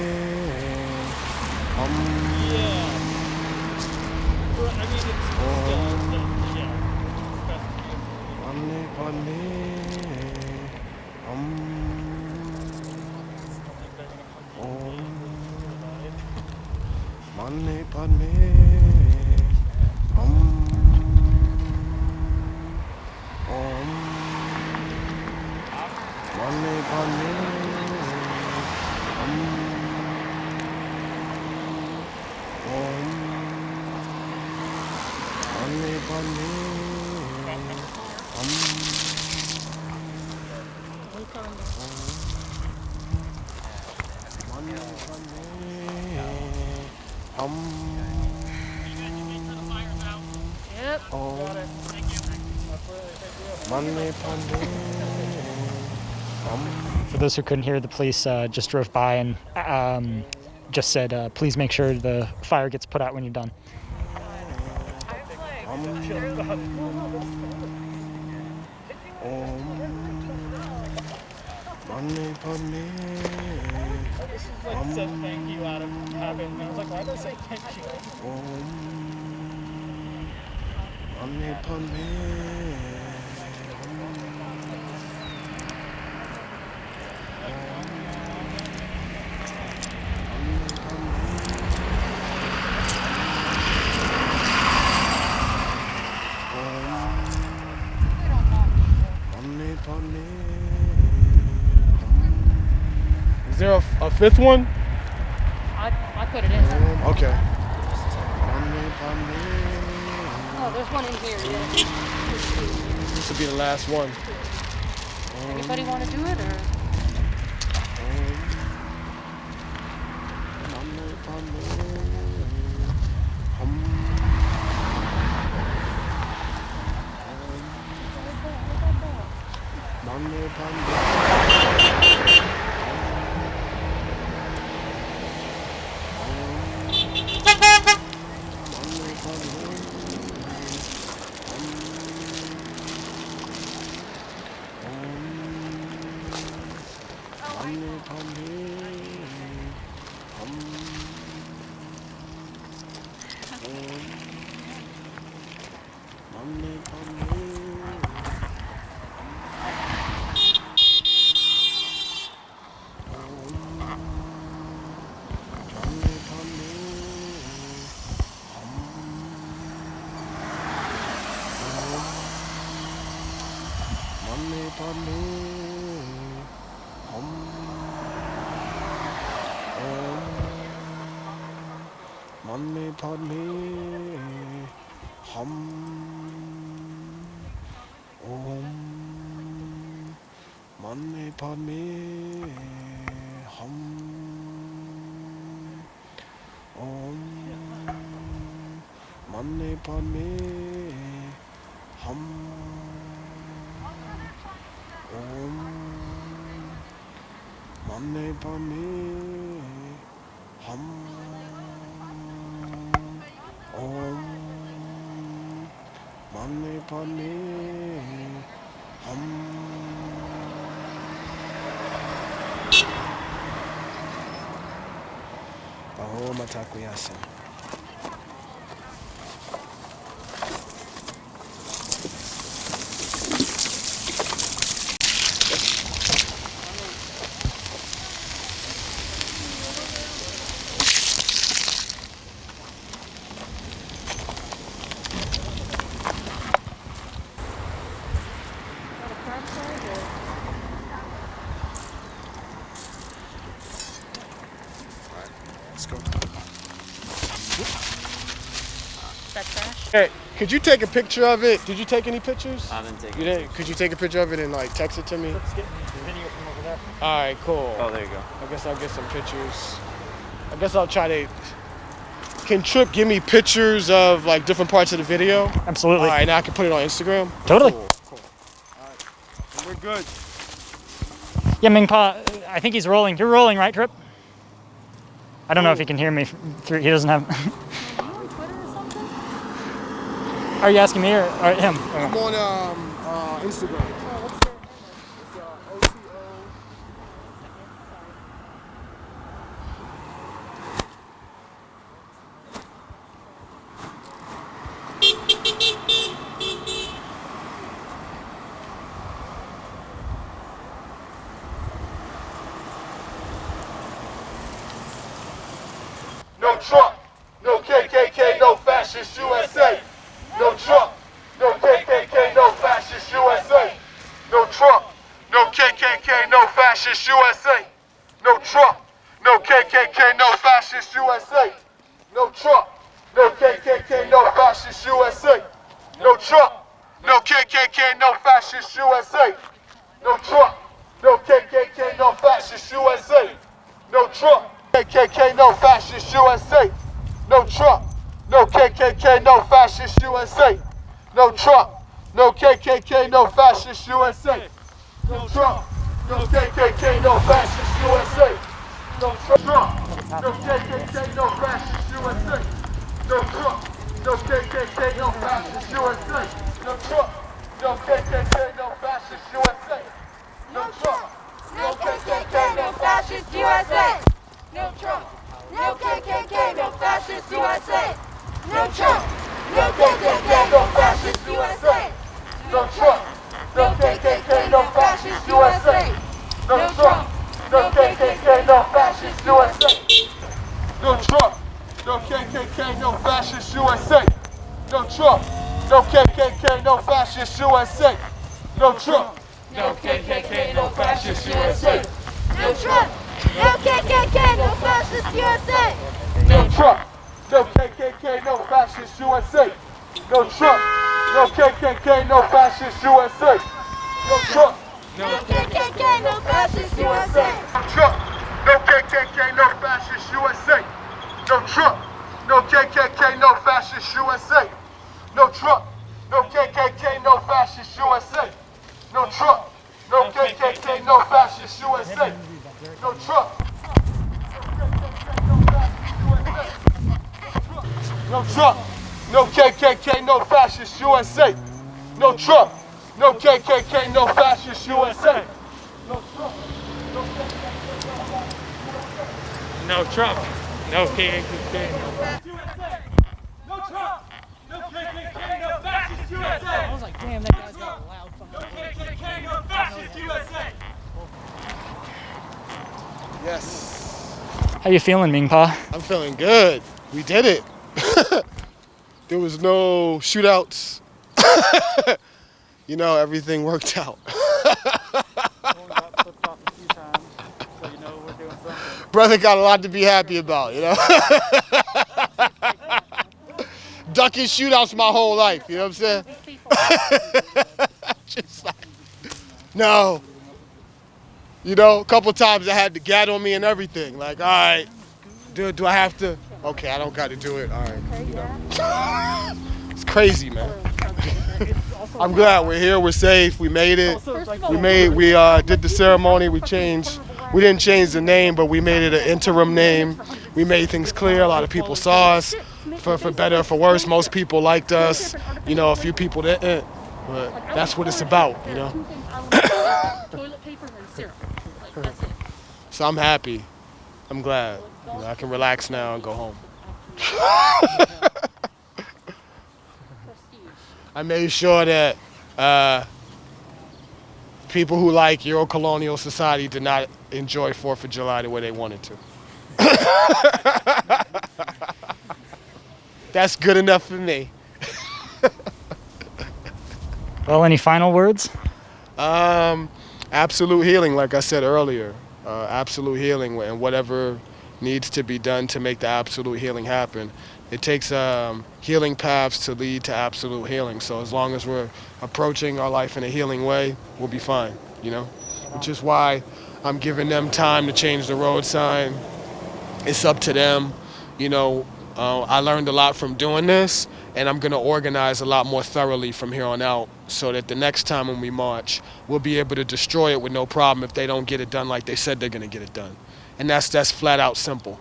[SPEAKER 1] For those who couldn't hear, the police just drove by and just said, please make sure the fire gets put out when you're done.
[SPEAKER 7] Said thank you out of habit, and I was like, why did I say thank you?
[SPEAKER 3] Is there a fifth one?
[SPEAKER 6] I put it in.
[SPEAKER 3] Okay.
[SPEAKER 6] Oh, there's one in here. Yeah.
[SPEAKER 3] This will be the last one.
[SPEAKER 6] Anybody want to do it or?
[SPEAKER 3] Hey, could you take a picture of it? Did you take any pictures?
[SPEAKER 14] I didn't take
[SPEAKER 3] You didn't? Could you take a picture of it and like text it to me?
[SPEAKER 1] Let's get the video from over there.
[SPEAKER 3] All right, cool.
[SPEAKER 14] Oh, there you go.
[SPEAKER 3] I guess I'll get some pictures. I guess I'll try to. Can Tripp give me pictures of like different parts of the video?
[SPEAKER 1] Absolutely.
[SPEAKER 3] All right, now I can put it on Instagram.
[SPEAKER 1] Totally.
[SPEAKER 3] Cool. All right, we're good.
[SPEAKER 1] Yeah, Mmingpha, I think he's rolling. You're rolling, right, Tripp? I don't know if he can hear me through. He doesn't have. Are you asking me or him?
[SPEAKER 3] I'm on Instagram.
[SPEAKER 10] No Trump, no KKK, no fascist USA. No Trump, no KKK, no fascist USA. No Trump, no KKK, no fascist USA. No Trump, no KKK, no fascist USA. No Trump, no KKK, no fascist USA. No Trump, no KKK, no fascist USA. No Trump, no KKK, no fascist USA. No Trump, KKK, no fascist USA. No Trump, no KKK, no fascist USA. No Trump, no KKK, no fascist USA. No Trump, no KKK, no fascist USA. No Trump, no KKK, no fascist USA. No Trump, no KKK, no fascist USA. No Trump, no KKK, no fascist USA. No Trump, no KKK, no fascist USA. No Trump, no KKK, no fascist USA. No Trump, no KKK, no fascist USA. No Trump, no KKK, no fascist USA. No Trump, no KKK, no fascist USA. No Trump, no KKK, no fascist USA. No Trump, no KKK, no fascist USA. No Trump, no KKK, no fascist USA. No Trump, no
[SPEAKER 14] KKK, no fascist USA.
[SPEAKER 10] No Trump, no KKK, no fascist USA. No Trump, no KKK, no fascist USA. No Trump,
[SPEAKER 14] no KKK, no fascist USA.
[SPEAKER 10] No Trump, no KKK, no fascist USA. No Trump, no KKK, no fascist USA. No Trump, no KKK, no fascist USA. No Trump, no KKK, no fascist USA. No Trump. No Trump, no KKK, no fascist USA. No Trump, no KKK, no fascist USA. No Trump,
[SPEAKER 1] No Trump, no KKK.
[SPEAKER 10] no Trump, no KKK, no fascist USA.
[SPEAKER 13] I was like, damn, that guy's got a loud fucking
[SPEAKER 10] No KKK, no fascist USA. Yes.
[SPEAKER 1] How you feeling, Mmingpha?
[SPEAKER 3] I'm feeling good. We did it. There was no shootouts. You know, everything worked out. Brother got a lot to be happy about, you know? Ducking shootouts my whole life, you know what I'm saying? Just like, no. You know, a couple times I had the gat on me and everything. Like, all right, do I have to? Okay, I don't got to do it. All right. You know? It's crazy, man. I'm glad we're here. We're safe. We made it. We did the ceremony. We didn't change the name, but we made it an interim name. We made things clear. A lot of people saw us, for better or for worse. Most people liked us. You know, a few people didn't. But that's what it's about, you know. So I'm happy. I'm glad. You know, I can relax now and go home. I made sure that people who like Euro-colonial society did not enjoy 4th of July the way they wanted to. That's good enough for me.
[SPEAKER 1] Well, any final words?
[SPEAKER 3] Absolute healing, like I said earlier. Absolute healing and whatever needs to be done to make the absolute healing happen. It takes healing paths to lead to absolute healing. So as long as we're approaching our life in a healing way, we'll be fine, you know? Which is why I'm giving them time to change the road sign. It's up to them. You know, I learned a lot from doing this, and I'm gonna organize a lot more thoroughly from here on out so that the next time when we march, we'll be able to destroy it with no problem if they don't get it done like they said they're gonna get it done. And that's flat out simple.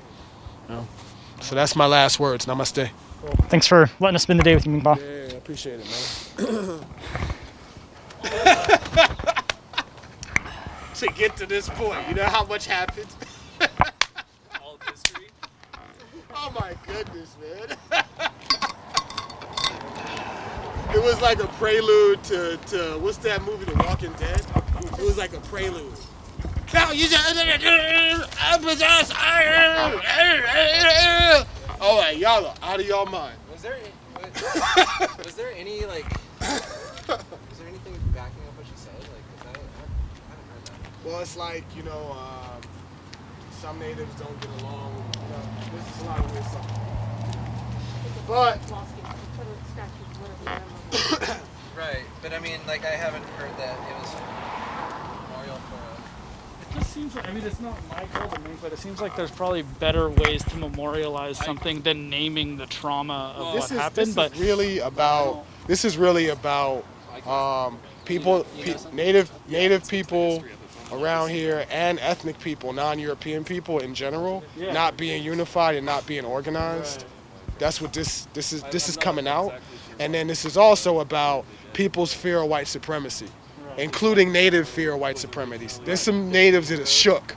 [SPEAKER 3] You know? So that's my last words. Namaste.
[SPEAKER 1] Cool. Thanks for letting us spend the day with you, Mmingpha.
[SPEAKER 3] Yeah, I appreciate it, man. To get to this point, you know how much happened? All history. Oh my goodness, man. It was like a prelude to what's that movie, The Walking Dead? It was like a prelude. Now you just all right, y'all are out of y'all mind.
[SPEAKER 9] Was there any like? Was there anything backing up what she said? Like, 'cause I haven't heard that.
[SPEAKER 3] Well, it's like, you know, some natives don't get along. You know, this is a lot of weird stuff. But
[SPEAKER 9] right, but I mean, like, I haven't heard that it was memorial for a.
[SPEAKER 7] It just seems like, I mean, it's not my call to make, but it seems like there's probably better ways to memorialize something than naming the trauma of what happened. But
[SPEAKER 3] this is really about people, native people around here, and ethnic people, non-European people in general, not being unified and not being organized. That's what this is coming out. And then this is also about people's fear of white supremacy, including native fear of white supremacy. There's some natives that are shook.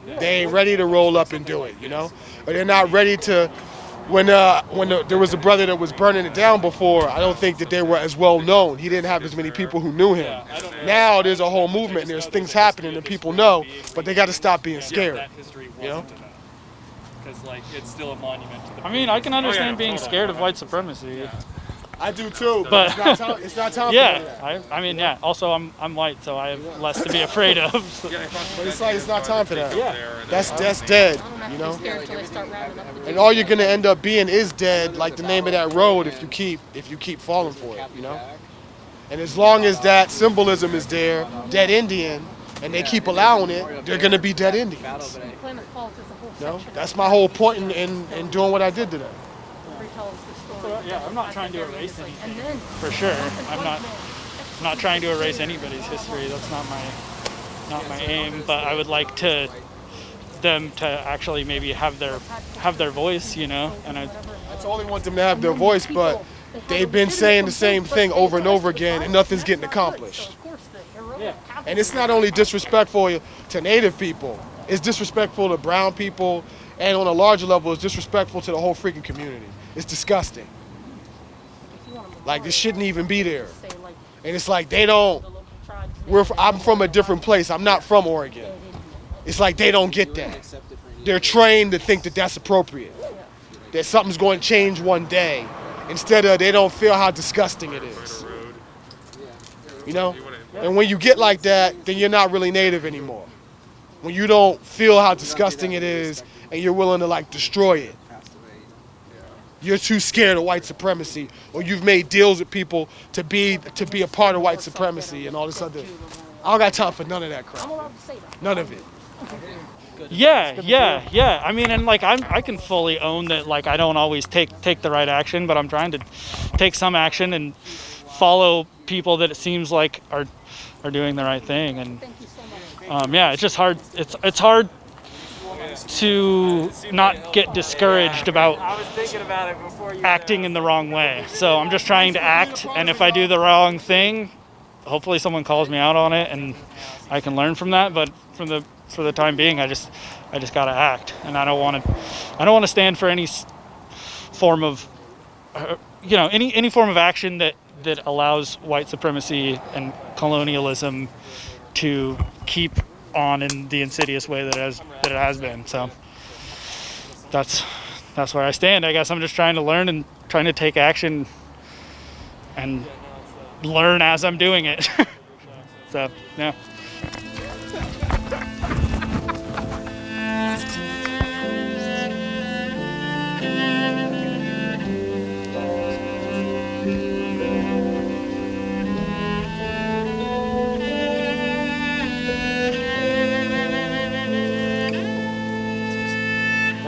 [SPEAKER 3] They ain't ready to roll up and do it, you know? But they're not ready to, when there was a brother that was burning it down before, I don't think that they were as well known. He didn't have as many people who knew him. Now there's a whole movement and there's things happening and people know, but they got to stop being scared, you know?
[SPEAKER 15] Because, like, it's still a monument to the.
[SPEAKER 7] I mean, I can understand being scared of white supremacy.
[SPEAKER 3] I do too,
[SPEAKER 7] But
[SPEAKER 3] it's not time
[SPEAKER 7] yeah,
[SPEAKER 3] for that.
[SPEAKER 7] I mean, yeah. Also, I'm white, so I have less to be afraid of.
[SPEAKER 3] But it's like it's not time for that.
[SPEAKER 7] Yeah.
[SPEAKER 3] That's dead, you know. And all you're gonna end up being is dead, like the name of that road, if you keep falling for it, you know. And as long as that symbolism is there, dead Indian, and they keep allowing it, they're gonna be dead Indians. You know? That's my whole point in doing what I did today.
[SPEAKER 7] Yeah, I'm not trying to erase anything. For sure, I'm not trying to erase anybody's history. That's not my aim. But I would like them to actually maybe have their voice, you know. And I
[SPEAKER 3] totally want them to have their voice, but they've been saying the same thing over and over again, and nothing's getting accomplished. And it's not only disrespectful to Native people, it's disrespectful to brown people, and on a larger level, it's disrespectful to the whole freaking community. It's disgusting. Like, this shouldn't even be there. And it's like I'm from a different place. I'm not from Oregon. It's like they don't get that. They're trained to think that that's appropriate, that something's going to change one day, instead of they don't feel how disgusting it is. You know? And when you get like that, then you're not really Native anymore. When you don't feel how disgusting it is and you're willing to like destroy it. You're too scared of white supremacy, or you've made deals with people to be a part of white supremacy and all this other. I don't got time for none of that crap. None of it.
[SPEAKER 7] Yeah. I mean, and like I can fully own that. Like I don't always take the right action, but I'm trying to take some action and follow people that it seems like are doing the right thing. And yeah, it's just hard. It's hard to not get discouraged about acting in the wrong way. So I'm just trying to act, and if I do the wrong thing, hopefully someone calls me out on it and I can learn from that. But for the time being, I just gotta act, and I don't want to stand for any form of any form of action that allows white supremacy and colonialism to keep on in the insidious way that it has been. So that's where I stand. I guess I'm just trying to learn and trying to take action and learn as I'm doing it. So yeah.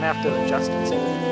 [SPEAKER 1] Have to adjust it.